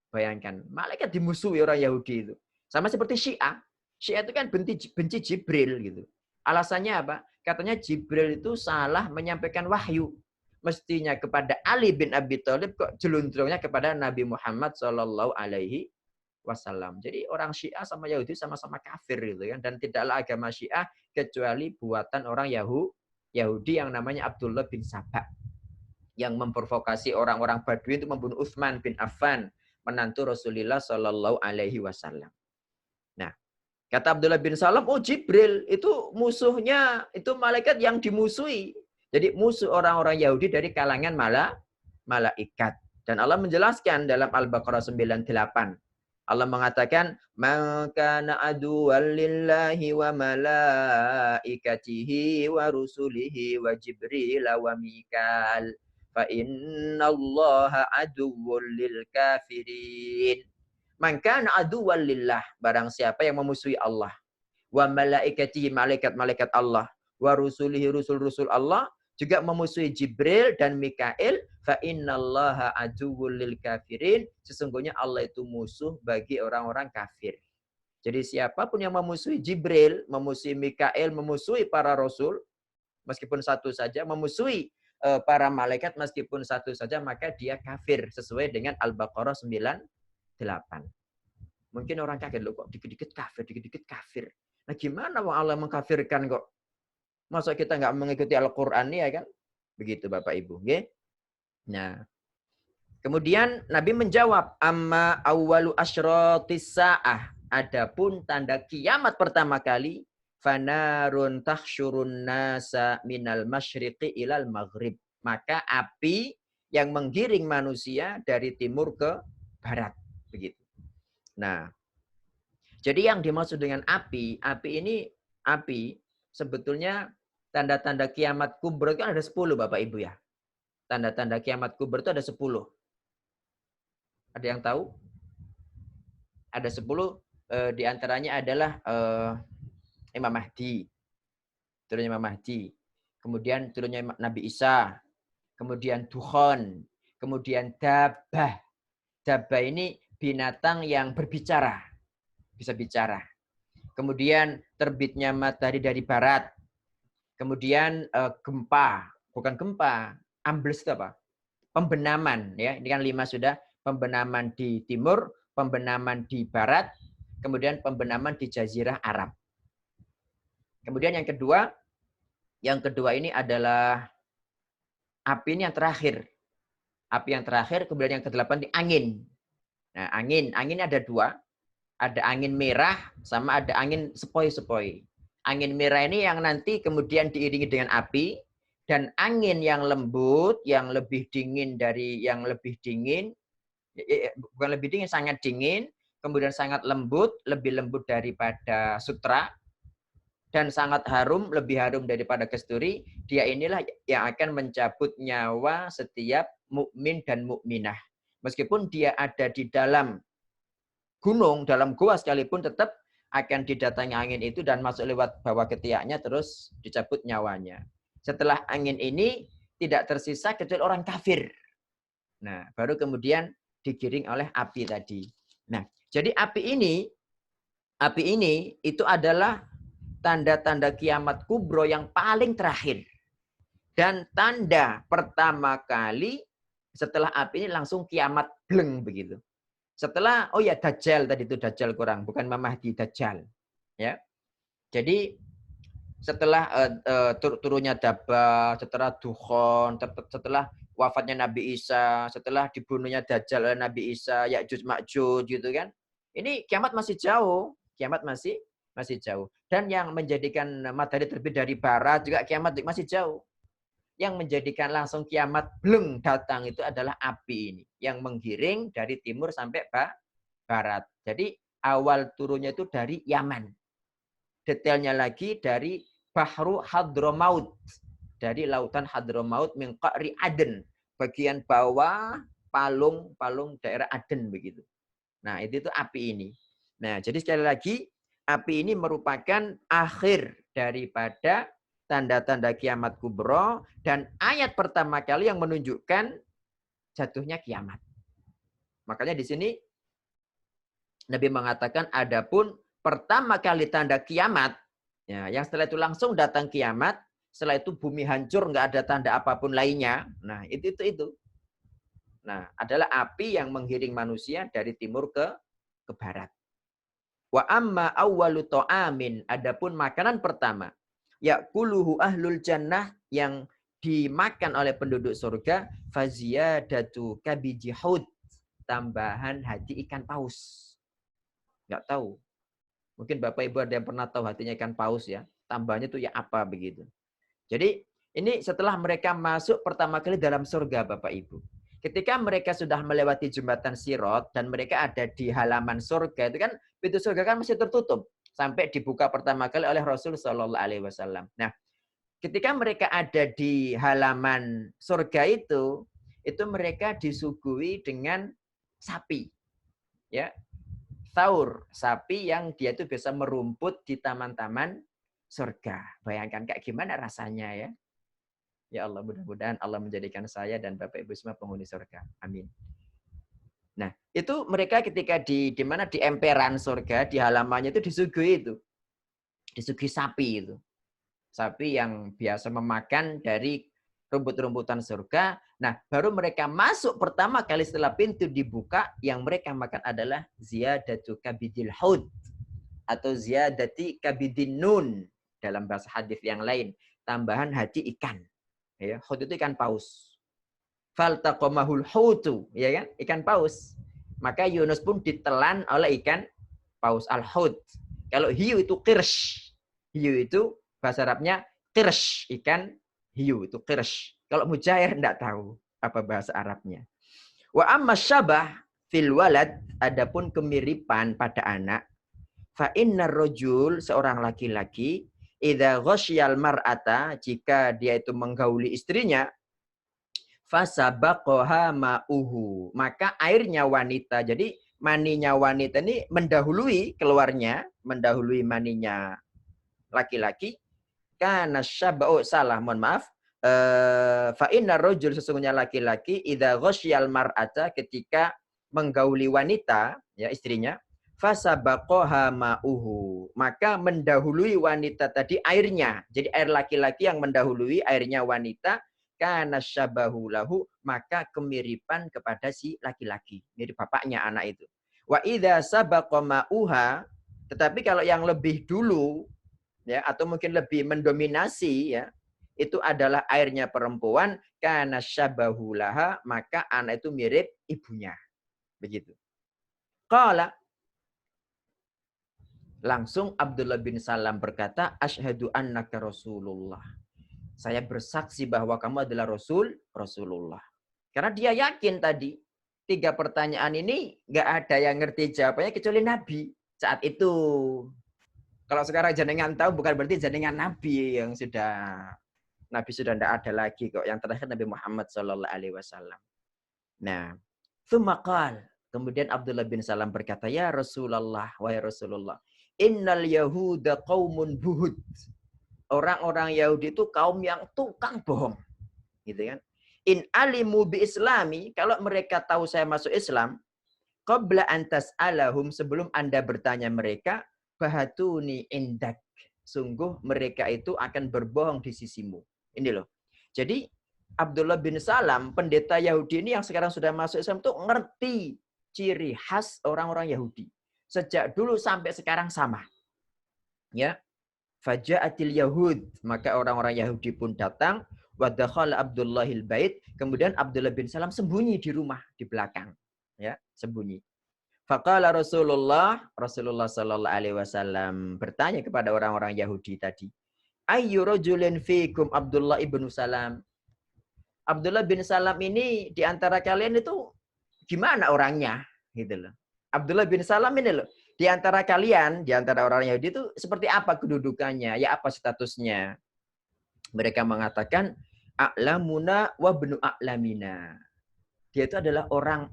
Bayangkan, malaikat dimusuhi orang Yahudi itu. Sama seperti Syiah. Syiah itu kan benci Jibril gitu. Alasannya apa? Katanya Jibril itu salah menyampaikan wahyu. Mestinya kepada Ali bin Abi Thalib, kok jeluntrungnya kepada Nabi Muhammad Shallallahu Alaihi Wasallam. Jadi orang Syiah sama Yahudi sama-sama kafir gitu kan. Dan tidaklah agama Syiah kecuali buatan orang Yahudi yang namanya Abdullah bin Sabah, yang memprovokasi orang-orang Badui untuk membunuh Utsman bin Affan, menantu Rasulullah Shallallahu Alaihi Wasallam. Nah, kata Abdullah bin Salam, oh Jibril itu musuhnya, itu malaikat yang dimusuhi. Jadi musuh orang-orang Yahudi dari kalangan malaikat. Dan Allah menjelaskan dalam Al-Baqarah 98. Allah mengatakan, "Man kana aduwwan lillahi wa malaikatihi wa rusulihi wa Jibril wa Mikal. Fa innallaha aduwwul lil kafirin." Man kana aduwwan lillah, barang siapa yang memusuhi Allah, wa malaikatihi, malaikat-malaikat Allah, wa rusulihi, rusul-rusul Allah, juga memusuhi Jibril dan Mikail, fa innallaha aduwwul lil kafirin, sesungguhnya Allah itu musuh bagi orang-orang kafir. Jadi siapapun yang memusuhi Jibril, memusuhi Mikail, memusuhi para rasul, meskipun satu saja, memusuhi para malaikat meskipun satu saja, maka dia kafir sesuai dengan Al-Baqarah 98. Mungkin orang kaget, loh kok dikit-dikit kafir. Nah gimana Allah mengkafirkan kok? Masa kita nggak mengikuti Al-Quran ya kan? Begitu Bapak Ibu. Okay? Nah, kemudian Nabi menjawab, amma awwalu asyratis sa'ah. Adapun tanda kiamat pertama kali, fanarun tahsyurun nasa minal masyriqi ilal maghrib. Maka api yang menggiring manusia dari timur ke barat. Begitu. Nah, jadi yang dimaksud dengan api sebetulnya tanda-tanda kiamat kubra itu ada 10 Bapak Ibu ya. Tanda-tanda kiamat kubra itu ada 10. Ada yang tahu? Ada 10, diantaranya adalah Imam Mahdi. Turunnya Imam Mahdi. Kemudian turunnya Nabi Isa. Kemudian Dukhon. Kemudian Dabbah. Dabbah ini binatang yang berbicara. Bisa bicara. Kemudian terbitnya matahari dari barat. Kemudian gempa, bukan gempa, Ambles itu apa? Pembenaman ya. Ini kan 5 sudah. Pembenaman di timur, pembenaman di barat, kemudian pembenaman di jazirah Arab. Kemudian yang kedua ini adalah api ini yang terakhir. Api yang terakhir, kemudian yang ke-8 di angin. Nah, angin ada 2. Ada angin merah sama ada angin sepoi-sepoi. Angin merah ini yang nanti kemudian diiringi dengan api, dan angin yang lembut, yang lebih dingin dari yang lebih dingin, bukan lebih dingin, sangat dingin, kemudian sangat lembut, lebih lembut daripada sutra, dan sangat harum, lebih harum daripada kasturi. Dia inilah yang akan mencabut nyawa setiap mukmin dan mukminah. Meskipun dia ada di dalam gunung, dalam gua sekalipun, tetap akan didatangi angin itu dan masuk lewat bawah ketiaknya, terus dicabut nyawanya. Setelah angin ini tidak tersisa kecuali orang kafir. Nah, baru kemudian digiring oleh api tadi. Nah, jadi api ini itu adalah tanda-tanda kiamat kubro yang paling terakhir. Dan tanda pertama kali setelah api ini langsung kiamat bleng begitu. Setelah, oh ya Dajjal tadi itu, Dajjal kurang, bukan Mahdi, Dajjal. Ya. Jadi setelah turunnya Dabah, setelah Dukhon, setelah wafatnya Nabi Isa, setelah dibunuhnya Dajjal oleh Nabi Isa, Ya'juj Ma'juj gitu kan. Ini kiamat masih jauh, kiamat masih jauh. Dan yang menjadikan matahari terbit dari barat juga kiamat masih jauh. Yang menjadikan langsung kiamat bleng datang itu adalah api ini yang menggiring dari timur sampai barat. Jadi awal turunnya itu dari Yaman. Detailnya lagi dari Bahru Hadramaut. Dari lautan Hadramaut min Qa'ri Aden. Bagian bawah palung daerah Aden begitu. Nah, itu api ini. Nah, jadi sekali lagi api ini merupakan akhir daripada tanda-tanda kiamat kubro, dan ayat pertama kali yang menunjukkan jatuhnya kiamat. Makanya di sini Nabi mengatakan adapun pertama kali tanda kiamat, ya, yang setelah itu langsung datang kiamat, setelah itu bumi hancur, nggak ada tanda apapun lainnya. Nah, itu. Nah, adalah api yang menggiring manusia dari timur ke barat. Wa amma awwalu ta'amin, adapun makanan pertama ya'kuluhu ahlul jannah, yang dimakan oleh penduduk surga, faziyadatu kabiji haud, tambahan hati ikan paus. Enggak tahu. Mungkin Bapak Ibu ada yang pernah tahu hatinya ikan paus ya. Tambahnya itu ya apa begitu. Jadi ini setelah mereka masuk pertama kali dalam surga Bapak Ibu. Ketika mereka sudah melewati jembatan Sirot dan mereka ada di halaman surga, itu kan pintu surga kan masih tertutup sampai dibuka pertama kali oleh Rasul Shallallahu Alaihi Wasallam. Nah, ketika mereka ada di halaman surga itu mereka disuguhi dengan sapi, ya, thaur, sapi yang dia itu bisa merumput di taman-taman surga. Bayangkan kayak gimana rasanya ya. Ya Allah, mudah-mudahan Allah menjadikan saya dan Bapak Ibu semua penghuni surga. Amin. Nah, itu mereka ketika di mana di emperan surga, di halamannya itu disuguhi itu. Disuguhi sapi itu. Sapi yang biasa memakan dari rumput-rumputan surga. Nah, baru mereka masuk pertama kali setelah pintu dibuka, yang mereka makan adalah ziyadatu kabidil haud atau ziyadati kabidin nun dalam bahasa hadis yang lain, tambahan hati ikan. Ya, haud itu ikan paus. Faltaqamahul hautu, ya kan? Ikan paus. Maka Yunus pun ditelan oleh ikan paus al-haud. Kalau hiu itu qirsh. Hiu itu bahasa Arabnya qirsh, ikan hiu itu qirsh. Kalau mujair enggak tahu apa bahasa Arabnya. Wa amma syabah fil walad, adapun kemiripan pada anak, fa innar rajul, seorang laki-laki, idza ghasyal mar'ata, jika dia itu menggauli istrinya, fasabaqaha ma'uhu, maka airnya wanita, jadi maninya wanita ini mendahului keluarnya, mendahului maninya laki-laki. Karena syaba'u, salah, mohon maaf, fa innar rajul, sesungguhnya laki-laki, idza ghasyal mar'ata, ketika menggauli wanita, ya istrinya, fasabaqaha ma'uhu, maka mendahului wanita tadi airnya. Jadi air laki-laki yang mendahului airnya wanita, kana syabahu lahu, maka kemiripan kepada si laki-laki, mirip bapaknya anak itu. Wa idza sabaqa ma'uha, tetapi kalau yang lebih dulu ya atau mungkin lebih mendominasi ya, itu adalah airnya perempuan, kana syabahu laha, maka anak itu mirip ibunya. Begitu. Qala, langsung Abdullah bin Salam berkata, asyhadu annaka Rasulullah. Saya bersaksi bahwa kamu adalah Rasulullah. Karena dia yakin tadi, 3 pertanyaan ini nggak ada yang ngerti jawabannya kecuali Nabi saat itu. Kalau sekarang jenengan tahu bukan berarti jenengan Nabi yang Nabi sudah tidak ada lagi kok. Yang terakhir Nabi Muhammad SAW. Nah, tsumaqal. Kemudian Abdullah bin Salam berkata, ya Rasulullah, wahai Rasulullah, innal yahuda qaumun buhud. Orang-orang Yahudi itu kaum yang tukang bohong. Gitu kan? In alimu bi islami, kalau mereka tahu saya masuk Islam, qabla antas alahum, sebelum Anda bertanya mereka, bahatuni indak. Sungguh mereka itu akan berbohong di sisimu. Ini loh. Jadi Abdullah bin Salam, pendeta Yahudi ini yang sekarang sudah masuk Islam itu ngerti ciri khas orang-orang Yahudi. Sejak dulu sampai sekarang sama. Ya. Faja'atil Yahud, maka orang-orang Yahudi pun datang, wa dakhala Abdullahil bait, kemudian Abdullah bin Salam sembunyi di rumah di belakang, ya, sembunyi. Faqala Rasulullah sallallahu alaihi wasallam bertanya kepada orang-orang Yahudi tadi, ayyu rajulin fikum Abdullah ibnu Salam? Abdullah bin Salam ini di antara kalian itu gimana orangnya? Gitu loh. Abdullah bin Salam ini loh, di antara kalian, di antara orang Yahudi itu seperti apa kedudukannya? Ya apa statusnya? Mereka mengatakan, a'lamuna wa bnu a'lamina. Dia itu adalah orang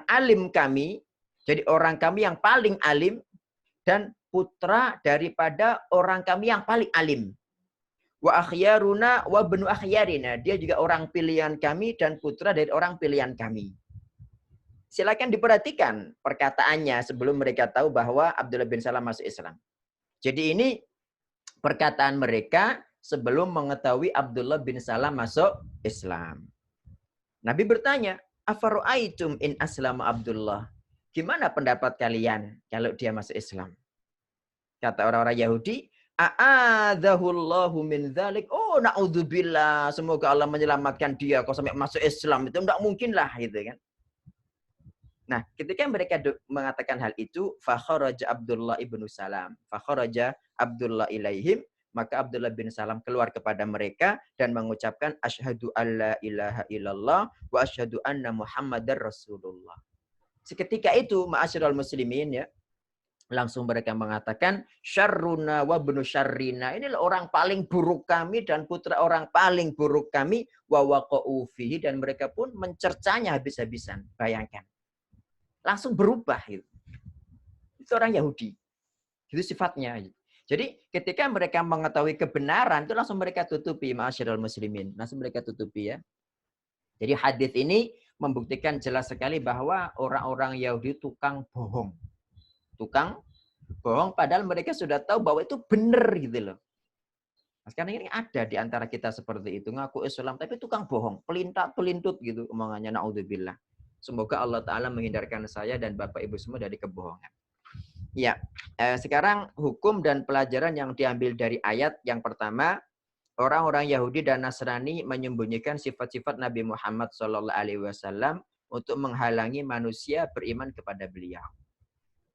alim kami. Jadi orang kami yang paling alim dan putra daripada orang kami yang paling alim. Wa akhyaruna wa bnu akhyarina. Dia juga orang pilihan kami dan putra dari orang pilihan kami. Silakan diperhatikan perkataannya sebelum mereka tahu bahwa Abdullah bin Salam masuk Islam. Jadi ini perkataan mereka sebelum mengetahui Abdullah bin Salam masuk Islam. Nabi bertanya, afaru'aitum in aslama Abdullah? Gimana pendapat kalian kalau dia masuk Islam? Kata orang-orang Yahudi, a'adzahullahu min dzalik. Oh, naudzubillah, semoga Allah menyelamatkan dia kalau sampai masuk Islam. Itu enggak mungkin lah gitu kan. Nah, ketika mereka mengatakan hal itu, fakharaja Abdullah ibnu Salam. Fakharaja Abdullah ilaihim, maka Abdullah bin Salam keluar kepada mereka dan mengucapkan asyhadu alla ilaha illallah wa asyhadu anna Muhammadar Rasulullah. Seketika itu, ma'asyiral muslimin ya, langsung mereka mengatakan syarruna wa ibnu syarrina. Inilah orang paling buruk kami dan putra orang paling buruk kami, wa waqa'u fihi, dan mereka pun mencercanya habis-habisan. Bayangkan. Langsung berubah gitu. Itu orang Yahudi. Itu sifatnya. Jadi ketika mereka mengetahui kebenaran itu langsung mereka tutupi, ma'asyiral muslimin. Langsung mereka tutupi ya. Jadi hadis ini membuktikan jelas sekali bahwa orang-orang Yahudi tukang bohong. Tukang bohong padahal mereka sudah tahu bahwa itu benar gitu loh. Nah, sekarang ini ada di antara kita seperti itu, ngaku Islam tapi tukang bohong, pelintut gitu omongannya, naudzubillah. Semoga Allah Ta'ala menghindarkan saya dan Bapak Ibu semua dari kebohongan. Ya, sekarang hukum dan pelajaran yang diambil dari ayat yang pertama, orang-orang Yahudi dan Nasrani menyembunyikan sifat-sifat Nabi Muhammad SAW untuk menghalangi manusia beriman kepada beliau.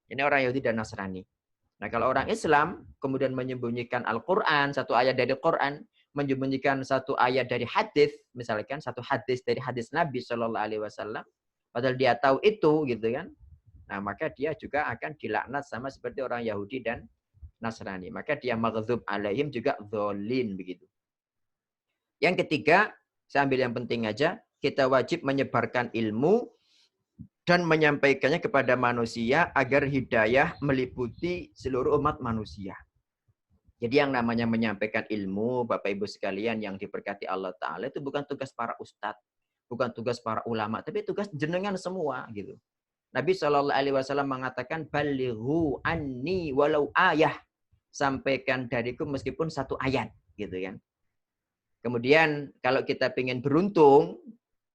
Ini orang Yahudi dan Nasrani. Nah, kalau orang Islam kemudian menyembunyikan Al-Quran, satu ayat dari Quran, menyembunyikan satu ayat dari hadis, misalkan satu hadis dari hadis Nabi SAW, padahal dia tahu itu gitu kan. Nah, maka dia juga akan dilaknat sama seperti orang Yahudi dan Nasrani. Maka dia maghdub alaihim juga dzallin begitu. Yang ketiga, saya ambil yang penting aja, kita wajib menyebarkan ilmu dan menyampaikannya kepada manusia agar hidayah meliputi seluruh umat manusia. Jadi yang namanya menyampaikan ilmu, Bapak Ibu sekalian yang diberkati Allah Ta'ala, itu bukan tugas para ustadz, bukan tugas para ulama, tapi tugas jenengan semua gitu. Nabi SAW mengatakan, balighu anni walau ayah. Sampaikan dariku meskipun satu ayat. Gitu kan. Kemudian kalau kita ingin beruntung,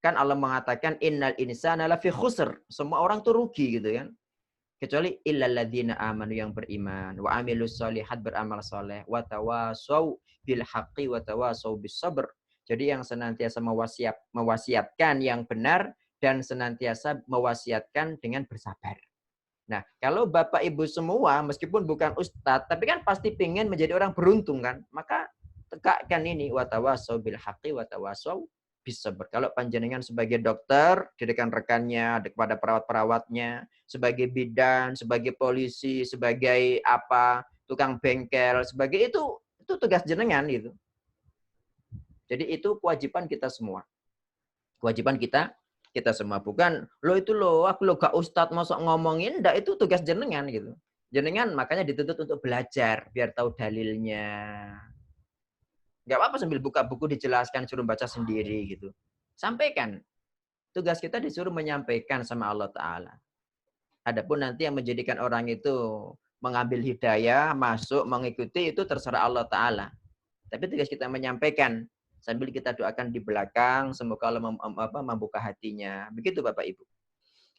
kan Allah mengatakan innal insana lafi khusr. Semua orang tuh rugi gitu kan. Kecuali illalladzina amanu yang beriman wa amilus solihat beramal soleh wa tawasau bil haqqi wa tawasau bis sabr. Jadi yang senantiasa mewasiatkan yang benar dan senantiasa mewasiatkan dengan bersabar. Nah, kalau Bapak Ibu semua meskipun bukan ustadz tapi kan pasti ingin menjadi orang beruntung kan? Maka tegakkan ini wa tawasau bil haqqi wa tawasau bisa kalau panjenengan sebagai dokter di rekan-rekannya kepada perawat-perawatnya, sebagai bidan, sebagai polisi, sebagai apa tukang bengkel, sebagai itu tugas jenengan gitu. Jadi itu kewajiban kita semua. Kewajiban kita semua, bukan lo itu lo aku lo gak ustadz masuk ngomongin, ndak, itu tugas jenengan gitu. Jenengan makanya dituntut untuk belajar biar tahu dalilnya. Nggak apa-apa sambil buka buku dijelaskan, suruh baca sendiri gitu. Sampaikan. Tugas kita disuruh menyampaikan sama Allah Ta'ala. Adapun nanti yang menjadikan orang itu mengambil hidayah, masuk, mengikuti, itu terserah Allah Ta'ala. Tapi tugas kita menyampaikan. Sambil kita doakan di belakang, semoga Allah membuka hatinya. Begitu Bapak Ibu.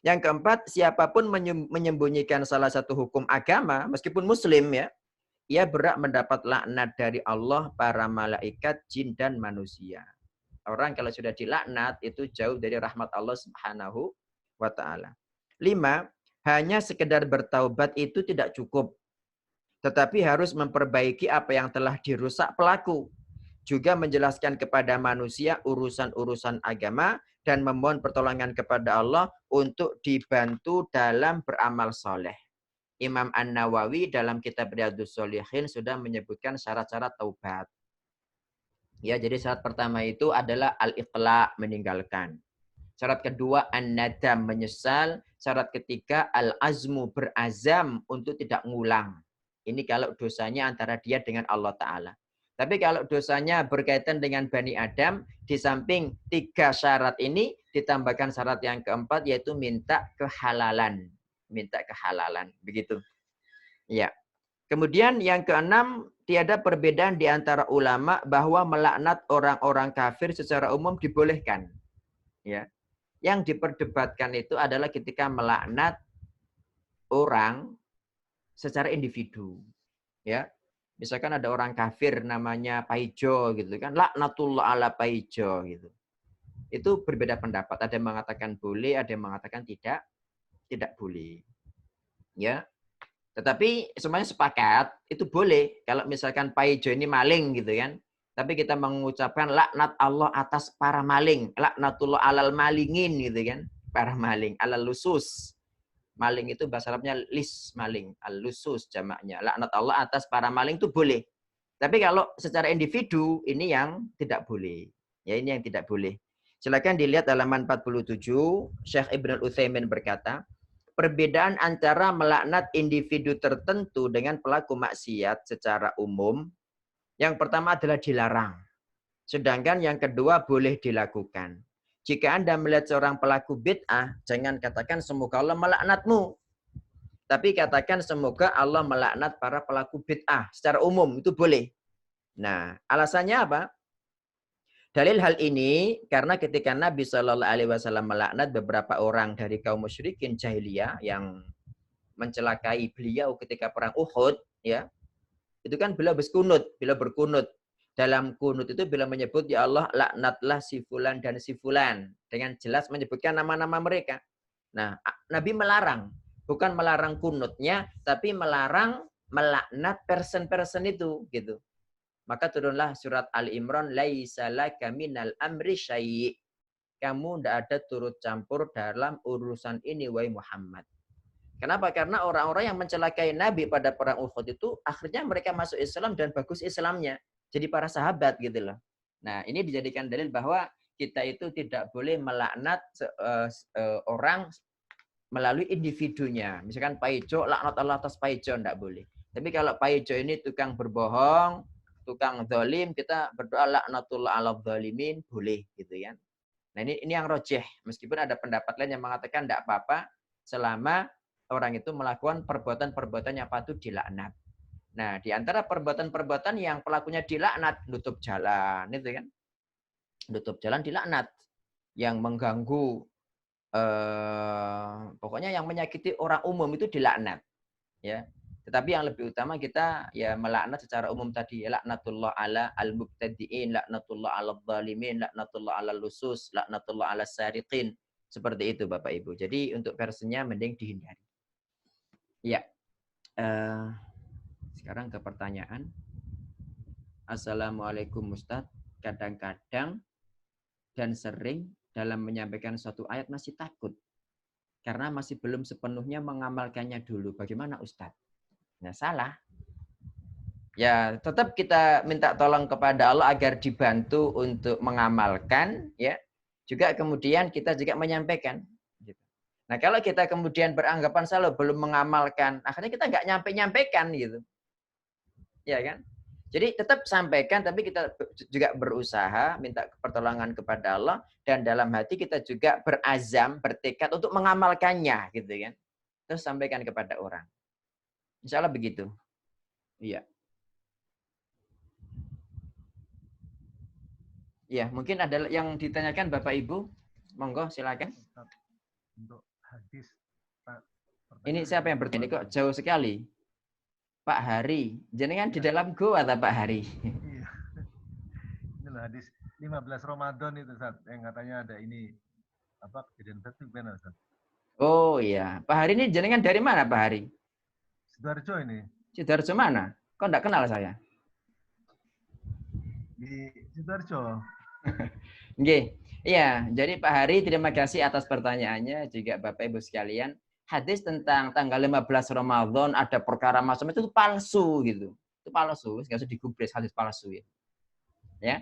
Yang keempat, siapapun menyembunyikan salah satu hukum agama, meskipun muslim ya, ia berhak mendapat laknat dari Allah, para malaikat, jin, dan manusia. Orang kalau sudah dilaknat, itu jauh dari rahmat Allah Subhanahu wa ta'ala. 5. Hanya sekedar bertaubat itu tidak cukup. Tetapi harus memperbaiki apa yang telah dirusak pelaku. Juga menjelaskan kepada manusia urusan-urusan agama dan memohon pertolongan kepada Allah untuk dibantu dalam beramal soleh. Imam An-Nawawi dalam kitab Riyadhus Shalihin sudah menyebutkan syarat-syarat taubat. Ya, jadi syarat pertama itu adalah al-iqla, meninggalkan. Syarat kedua an-nadam, menyesal. Syarat ketiga al-azmu, berazam untuk tidak ngulang. Ini kalau dosanya antara dia dengan Allah Ta'ala. Tapi kalau dosanya berkaitan dengan Bani Adam, di samping 3 syarat ini ditambahkan syarat yang keempat, yaitu minta kehalalan. Minta kehalalan, begitu. Ya. Kemudian yang keenam, tiada perbedaan di antara ulama bahwa melaknat orang-orang kafir secara umum dibolehkan. Ya. Yang diperdebatkan itu adalah ketika melaknat orang secara individu. Ya. Misalkan ada orang kafir namanya Paijo gitu kan, laknatullah ala Paijo gitu. Itu berbeda pendapat, ada yang mengatakan boleh, ada yang mengatakan tidak boleh. Ya. Tetapi semuanya sepakat itu boleh. Kalau misalkan Paijo ini maling gitu kan. Tapi kita mengucapkan laknat Allah atas para maling. Laknatullah alal malingin gitu kan. Para maling. Alal lusus. Maling itu bahasa Arabnya lis maling. Al-lusus jamaknya. Laknat Allah atas para maling itu boleh. Tapi kalau secara individu ini yang tidak boleh. Ya ini yang tidak boleh. Silakan dilihat halaman 47. Syekh Ibn Utsaimin berkata, perbedaan antara melaknat individu tertentu dengan pelaku maksiat secara umum, yang pertama adalah dilarang. Sedangkan yang kedua boleh dilakukan. Jika Anda melihat seorang pelaku bid'ah, jangan katakan semoga Allah melaknatmu. Tapi katakan semoga Allah melaknat para pelaku bid'ah. Secara umum itu boleh. Nah, alasannya apa? Dalil hal ini karena ketika Nabi Shallallahu Alaihi Wasallam melaknat beberapa orang dari kaum musyrikin jahiliyah yang mencelakai beliau ketika perang Uhud, ya itu kan beliau berkunut. Dalam kunut itu beliau menyebut ya Allah laknatlah si fulan dan si fulan dengan jelas menyebutkan nama-nama mereka. Nah, Nabi melarang, bukan melarang kunutnya, tapi melarang melaknat person-person itu, gitu. Maka turunlah surat Al-Imran, laisa laka minal amri syai'. Kamu tidak ada turut campur dalam urusan ini, wahai Muhammad. Kenapa? Karena orang-orang yang mencelakai Nabi pada perang Uhud itu akhirnya mereka masuk Islam dan bagus Islamnya. Jadi para sahabat gitu loh. Nah, ini dijadikan dalil bahwa kita itu tidak boleh melaknat orang melalui individunya. Misalkan Paijo, laknat Allah atas Paijo, tidak boleh. Tapi kalau Paijo ini tukang berbohong, tukang zalim, kita berdoa laknatullah ala zalimin, boleh gitu kan. Nah, ini yang rojih. Meskipun ada pendapat lain yang mengatakan tidak apa-apa selama orang itu melakukan perbuatan-perbuatan yang patut dilaknat. Nah, di antara perbuatan-perbuatan yang pelakunya dilaknat, nutup jalan, itu kan. nutup jalan dilaknat. Yang mengganggu, pokoknya yang menyakiti orang umum itu dilaknat. Ya. Tetapi yang lebih utama kita ya melaknat secara umum tadi, ya, laknatullah ala al-mubtadi'in, laknatullah ala zalimin, laknatullah ala lusus, laknatullah ala sariqin. Seperti itu Bapak Ibu. Jadi untuk versinya mending dihindari. Ya. Sekarang ke pertanyaan. Assalamualaikum Ustadz. Kadang-kadang dan sering dalam menyampaikan suatu ayat masih takut. Karena masih belum sepenuhnya mengamalkannya dulu. Bagaimana Ustadz? Nah, salah. Ya, tetap kita minta tolong kepada Allah agar dibantu untuk mengamalkan, ya. Juga kemudian kita juga menyampaikan. Gitu. Nah, kalau kita kemudian beranggapan salah belum mengamalkan, akhirnya kita nggak nyampaikan gitu. Ya kan? Jadi tetap sampaikan, tapi kita juga berusaha minta pertolongan kepada Allah, dan dalam hati kita juga berazam, bertekad untuk mengamalkannya, gitu kan? Terus sampaikan kepada orang. Insya Allah begitu. Iya. Iya, mungkin ada yang ditanyakan Bapak Ibu. Monggo silakan. Untuk hadis. Ini siapa yang bertanya? Kok jauh sekali? Pak Hari. Jenengan di dalam gua atau Pak Hari? Iya. Ini loh hadis 15 Ramadan itu, Ustaz, yang katanya ada ini apa kejadian itu benar, Ustaz. Oh iya, Pak Hari ini jenengan dari mana Pak Hari? Sidoarjo ini. Sidoarjo mana? Kok enggak kenal saya? Di Sidoarjo. Nggih. Iya, jadi Pak Hari terima kasih atas pertanyaannya, juga Bapak Ibu sekalian. Hadis tentang tanggal 15 Ramadan ada perkara macam itu palsu gitu. Itu palsu, enggak usah digubris hadis palsu ya. Ya.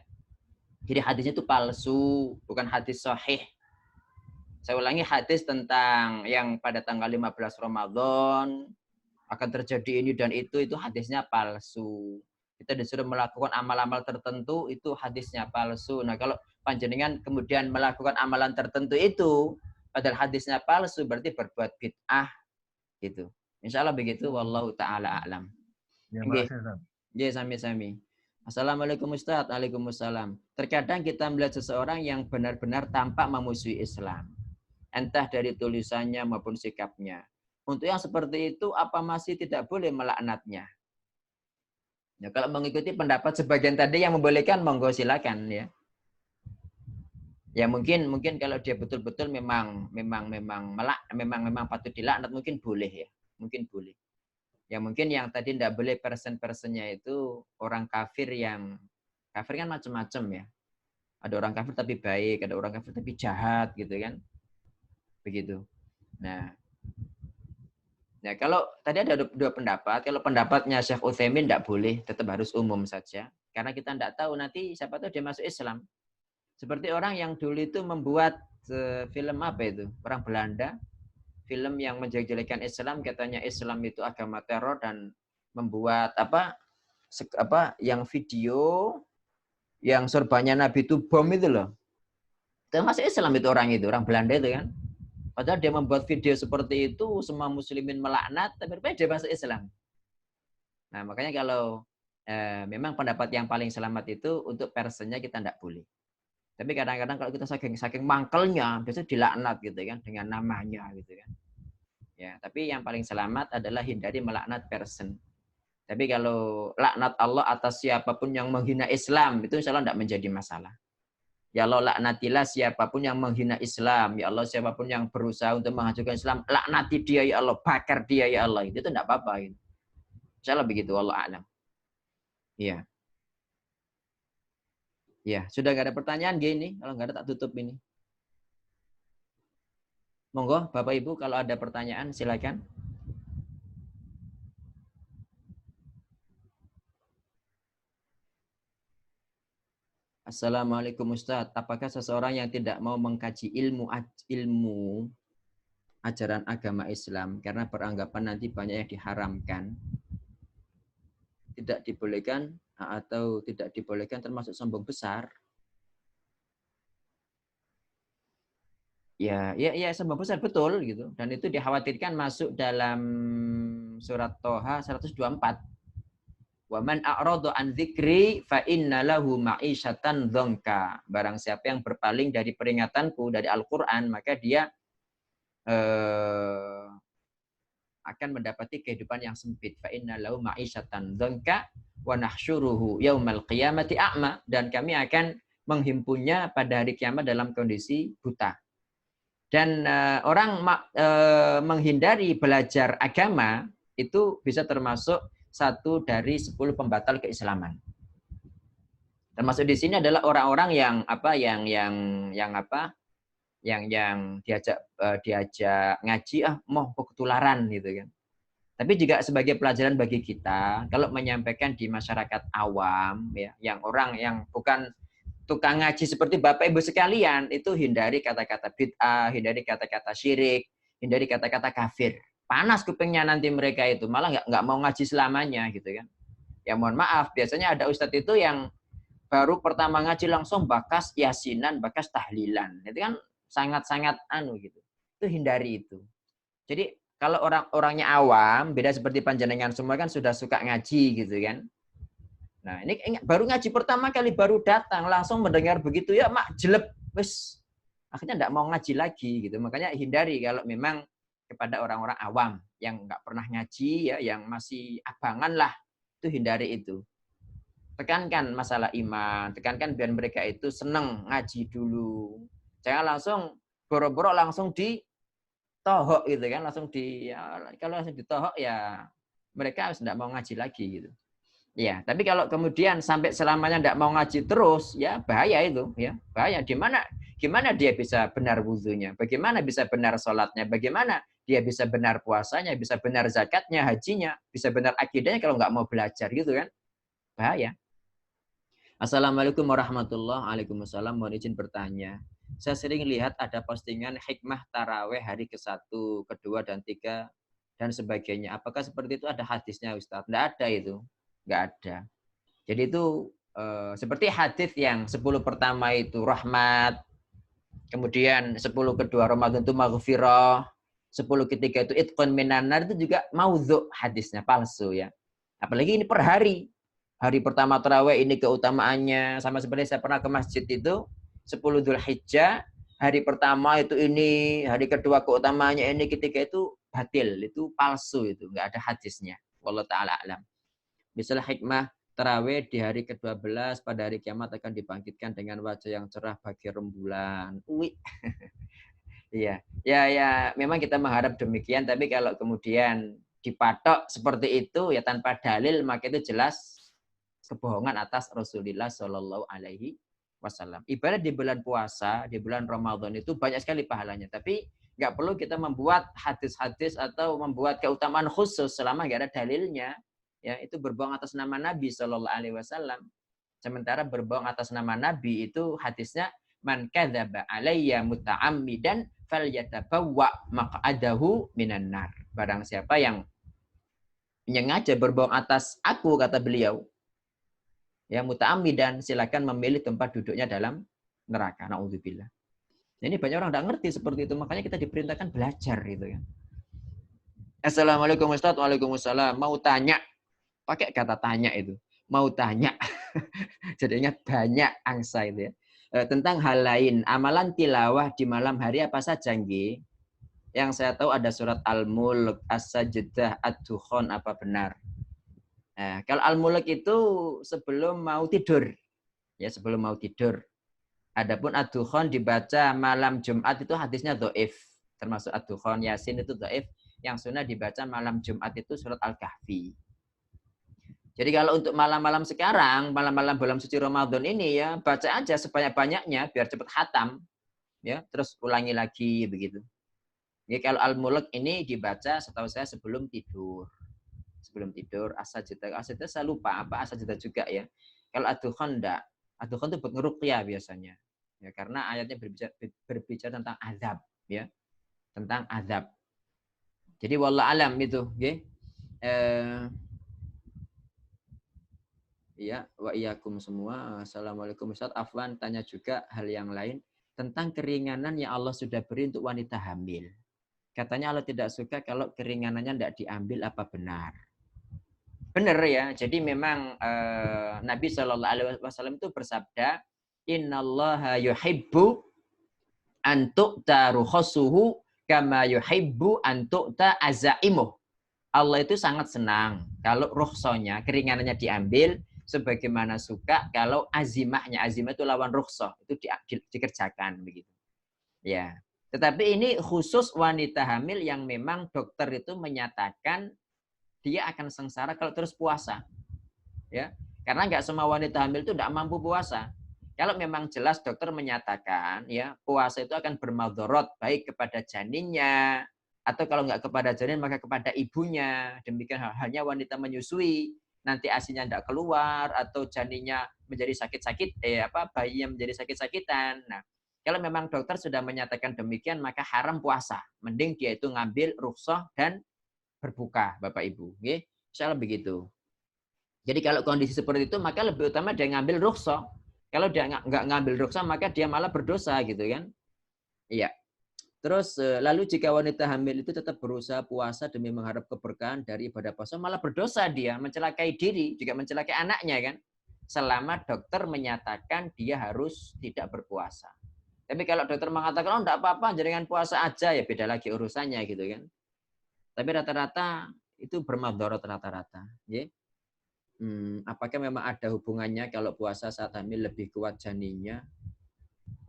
Jadi hadisnya itu palsu, bukan hadis sahih. Saya ulangi, hadis tentang yang pada tanggal 15 Ramadan akan terjadi ini dan itu hadisnya palsu. Kita disuruh melakukan amal-amal tertentu, itu hadisnya palsu. Nah, kalau panjenengan kemudian melakukan amalan tertentu itu, padahal hadisnya palsu, berarti berbuat bid'ah gitu. Insya Allah begitu. Wallahu ta'ala a'lam. Ya, makasih, Ustaz. Ya, sami-sami. Assalamualaikum Ustaz. Waalaikumsalam. Terkadang kita melihat seseorang yang benar-benar tampak memusuhi Islam. Entah dari tulisannya maupun sikapnya. Untuk yang seperti itu, apa masih tidak boleh melaknatnya? Ya, kalau mengikuti pendapat sebagian tadi yang membolehkan, monggo silakan ya. Ya mungkin kalau dia betul-betul memang patut dilaknat, mungkin boleh ya. Mungkin boleh. Ya mungkin yang tadi tidak boleh persen-persennya itu orang kafir yang kafir kan macam-macam ya. Ada orang kafir tapi baik, ada orang kafir tapi jahat gitu kan. Begitu. Nah, kalau tadi ada dua pendapat, kalau pendapatnya Syekh Utsaimin tidak boleh, tetap harus umum saja. Karena kita tidak tahu nanti siapa tahu dia masuk Islam. Seperti orang yang dulu itu membuat film apa itu? Orang Belanda, film yang menjelek-jelekan Islam, katanya Islam itu agama teror, dan membuat yang video yang sorbannya Nabi itu bom itu loh. Termasuk Islam itu orang Belanda itu kan. Padahal dia membuat video seperti itu, semua muslimin melaknat, tapi dia masuk Islam. Nah, makanya kalau memang pendapat yang paling selamat itu untuk personnya kita tidak boleh. Tapi kadang-kadang kalau kita saking mangkelnya, biasanya dilaknat gitu kan, dengan namanya gitu kan. Ya, tapi yang paling selamat adalah hindari melaknat person. Tapi kalau laknat Allah atas siapapun yang menghina Islam, itu insya Allah tidak menjadi masalah. Ya Allah, laknatilah siapapun yang menghina Islam. Ya Allah, siapapun yang berusaha untuk menghancurkan Islam, laknati dia ya Allah, bakar dia ya Allah. Itu tidak apa-apa. Gitu. Insya Allah begitu, wallahu a'lam. Iya. Ya, sudah nggak ada pertanyaan gini. Kalau nggak ada tak tutup ini. Monggo, Bapak Ibu, kalau ada pertanyaan silakan. Assalamualaikum Ustaz. Apakah seseorang yang tidak mau mengkaji ilmu ajaran agama Islam karena beranggapan nanti banyak yang diharamkan, tidak dibolehkan atau tidak dibolehkan termasuk sombong besar? Ya, sombong besar betul gitu. Dan itu dikhawatirkan masuk dalam surat Toha 124. Wa man a'rada an dzikri fa inna lahu ma'isyatan dzanka. Barang siapa yang berpaling dari peringatanku dari Al-Qur'an, maka dia akan mendapati kehidupan yang sempit. Fa inna lahu ma'isyatan dzanka wa nahsyuruhu yaumal qiyamati a'ma, dan kami akan menghimpunnya pada hari kiamat dalam kondisi buta. Dan orang menghindari belajar agama itu bisa termasuk satu dari 10 pembatal keislaman. Termasuk di sini adalah orang-orang yang diajak ngaji, mau ketularan gitu kan. Tapi juga sebagai pelajaran bagi kita, kalau menyampaikan di masyarakat awam, ya, yang orang yang bukan tukang ngaji seperti Bapak Ibu sekalian, itu hindari kata-kata bid'ah, hindari kata-kata syirik, hindari kata-kata kafir. Panas kupingnya nanti mereka itu, malah nggak mau ngaji selamanya gitu kan. Ya mohon maaf, biasanya ada ustadz itu yang baru pertama ngaji langsung bakas yasinan, bakas tahlilan. Itu kan sangat-sangat gitu. Itu hindari itu. Jadi kalau orang-orangnya awam, beda seperti panjenengan semua kan sudah suka ngaji gitu kan. Nah, ini baru ngaji pertama kali, baru datang langsung mendengar begitu, ya mak jelek, wes akhirnya enggak mau ngaji lagi gitu. Makanya hindari kalau memang kepada orang-orang awam yang enggak pernah ngaji ya, yang masih abangan lah, itu hindari itu. Tekankan masalah iman, tekankan biar mereka itu senang ngaji dulu. Jangan langsung boro-boro langsung ditohok gitu kan, langsung kalau langsung ditohok ya mereka harus enggak mau ngaji lagi gitu. Ya, tapi kalau kemudian sampai selamanya enggak mau ngaji terus, ya bahaya itu, ya bahaya. Gimana dia bisa benar wudunya? Bagaimana bisa benar sholatnya? Bagaimana dia bisa benar puasanya? Bisa benar zakatnya, hajinya? Bisa benar akidahnya kalau nggak mau belajar gitu kan? Bahaya. Assalamualaikum warahmatullahi wabarakatuh. Waalaikumsalam. Mohon izin bertanya. Saya sering lihat ada postingan hikmah taraweh hari ke-1, ke-2, dan 3, dan sebagainya. Apakah seperti itu ada hadisnya Ustaz? Nggak ada itu. Nggak ada. Jadi itu seperti hadis yang 10 pertama itu rahmat, kemudian 10 kedua Ramadan itu maghfirah, 10 ketiga itu itqun minan nar, itu juga maudhu hadisnya, palsu ya. Apalagi ini per hari. Hari pertama tarawih ini keutamaannya, sama seperti saya pernah ke masjid itu 10 Dzulhijjah, hari pertama itu ini, hari kedua keutamaannya ini, ketiga itu batil, itu palsu, itu enggak ada hadisnya. Wallahu taala alam. Misalnya hikmah tarawih di hari ke-12 pada hari kiamat akan dibangkitkan dengan wajah yang cerah bagi rembulan. Iya. Ya, memang kita mengharap demikian, tapi kalau kemudian dipatok seperti itu ya tanpa dalil, maka itu jelas kebohongan atas Rasulullah Shallallahu alaihi wasallam. Ibarat di bulan puasa, di bulan Ramadan itu banyak sekali pahalanya, tapi nggak perlu kita membuat hadis-hadis atau membuat keutamaan khusus selama nggak ada dalilnya. Ya, itu berbohong atas nama Nabi Shallallahu alaihi wasallam. Sementara berbohong atas nama Nabi itu hadisnya man kadzaba alayya muta'ammidan falyatabawwa maq'adahu minan nar. Barang siapa yang sengaja berbohong atas aku, kata beliau, ya muta'ammidan, silakan memilih tempat duduknya dalam neraka. Nauzubillah. Ini banyak orang tidak ngerti seperti itu, makanya kita diperintahkan belajar gitu ya. Assalamualaikum Ustaz. Waalaikumsalam. Mau tanya, pakai kata tanya itu. Mau tanya. Jadinya banyak angsa itu ya. Tentang hal lain, amalan tilawah di malam hari apa saja nggih? Yang saya tahu ada surat Al-Mulk, As-Sajdah, Ad-Dukhan, apa benar? Kalau Al-Mulk itu sebelum mau tidur. Ya, sebelum mau tidur. Adapun Ad-Dukhan dibaca malam Jumat itu hadisnya dhaif. Termasuk Ad-Dukhan, Yasin itu dhaif. Yang sunnah dibaca malam Jumat itu surat Al-Kahfi. Jadi kalau untuk malam-malam sekarang, malam-malam bulan suci Ramadan ini ya baca aja sebanyak-banyaknya biar cepat khatam. Ya, terus ulangi lagi begitu. Jadi kalau Al-Mulk ini dibaca setahu saya sebelum tidur. Sebelum tidur, As-Sajdah. As-Sajdah saya lupa apa As-Sajdah juga ya. Kalau Ad-Dukhan enggak. Ad-Dukhan itu buat ngeruqyah biasanya. Ya, karena ayatnya berbicara tentang azab, ya. Tentang azab. Jadi wallah alam itu, nggih. Ya, wa iyyakum semua. Assalamualaikum Ustaz. Afwan tanya juga hal yang lain tentang keringanan yang Allah sudah beri untuk wanita hamil. Katanya Allah tidak suka kalau keringanannya tidak diambil, apa benar? Benar ya. Jadi memang Nabi Shallallahu Alaihi Wasallam itu bersabda, Innallaha yuhibbu an tu'ta rukhasuhu kama yuhibbu an tu'ta azaimuh. Allah itu sangat senang kalau rukhsahnya, keringanannya diambil, sebagaimana suka kalau azimahnya, azimah itu lawan rukhsah, itu dikerjakan begitu. Ya. Tetapi ini khusus wanita hamil yang memang dokter itu menyatakan dia akan sengsara kalau terus puasa. Ya. Karena nggak semua wanita hamil itu tidak mampu puasa. Kalau memang jelas dokter menyatakan ya puasa itu akan bermadharat baik kepada janinnya, atau kalau nggak kepada janin maka kepada ibunya. Demikian halnya wanita menyusui, nanti asinya tidak keluar atau janinnya menjadi sakit-sakit, bayinya menjadi sakit-sakitan. Nah, kalau memang dokter sudah menyatakan demikian maka haram puasa. Mending dia itu ngambil rukhsah dan berbuka, Bapak Ibu. Oke? Insyaallah begitu. Jadi kalau kondisi seperti itu maka lebih utama dia ngambil rukhsah. Kalau dia nggak ngambil rukhsah maka dia malah berdosa gitu kan. Iya. Terus lalu jika wanita hamil itu tetap berusaha puasa demi mengharap keberkahan dari ibadah puasa, malah berdosa dia, mencelakai diri, juga mencelakai anaknya kan. Selama dokter menyatakan dia harus tidak berpuasa. Tapi kalau dokter mengatakan, oh enggak apa-apa, jaringan puasa aja, ya beda lagi urusannya gitu kan. Tapi rata-rata itu bermadharat rata-rata. Ya. Apakah memang ada hubungannya kalau puasa saat hamil lebih kuat janinnya?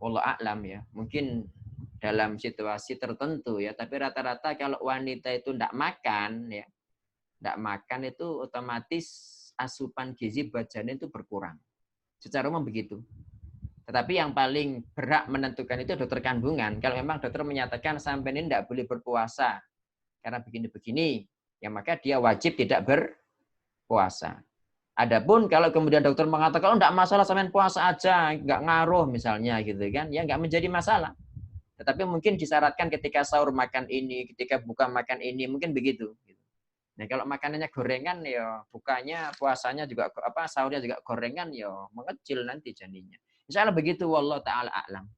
Wallahu a'lam ya. Mungkin dalam situasi tertentu ya, tapi rata-rata kalau wanita itu tidak makan ya, tidak makan itu otomatis asupan gizi buat janin itu berkurang. Secara umum begitu. Tetapi yang paling berhak menentukan itu dokter kandungan. Kalau memang dokter menyatakan sampai ini tidak boleh berpuasa karena begini-begini, ya maka dia wajib tidak berpuasa. Adapun kalau kemudian dokter mengatakan, oh enggak masalah sampean puasa aja, enggak ngaruh misalnya gitu kan, ya enggak menjadi masalah. Tetapi mungkin disyaratkan ketika sahur makan ini, ketika buka makan ini, mungkin begitu. Nah kalau makanannya gorengan ya bukanya, puasanya juga sahurnya juga gorengan ya mengecil nanti janinnya. Insya Allah begitu, wallahu taala a'lam.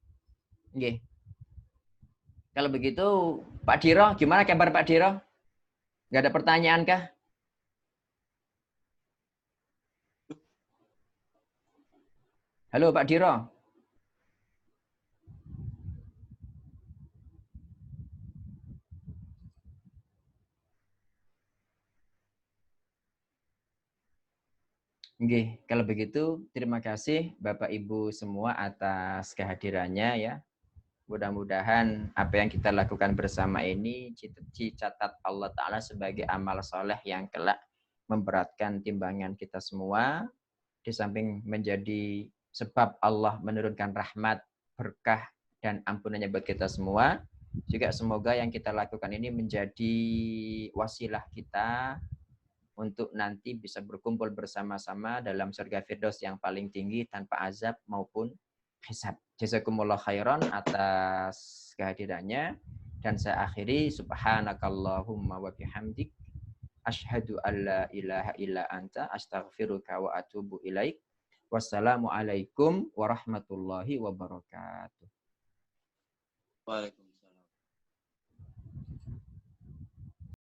Nggih. Kalau begitu Pak Diro, gimana kabar Pak Diro? Enggak ada pertanyaan kah? Halo Pak Diro. Oke, kalau begitu terima kasih Bapak Ibu semua atas kehadirannya ya. Mudah-mudahan apa yang kita lakukan bersama ini dicatat Allah Ta'ala sebagai amal soleh yang kelak memberatkan timbangan kita semua. Di samping menjadi sebab Allah menurunkan rahmat, berkah, dan ampunannya buat kita semua. Juga semoga yang kita lakukan ini menjadi wasilah kita untuk nanti bisa berkumpul bersama-sama dalam surga Firdaus yang paling tinggi tanpa azab maupun hisab. Jazakumullah khairan atas kehadirannya, dan saya akhiri subhanakallahumma wa bihamdik asyhadu alla ilaha illa anta astaghfiruka wa atubu ilaik. Wassalamualaikum warahmatullahi wabarakatuh. Waalaikumsalam.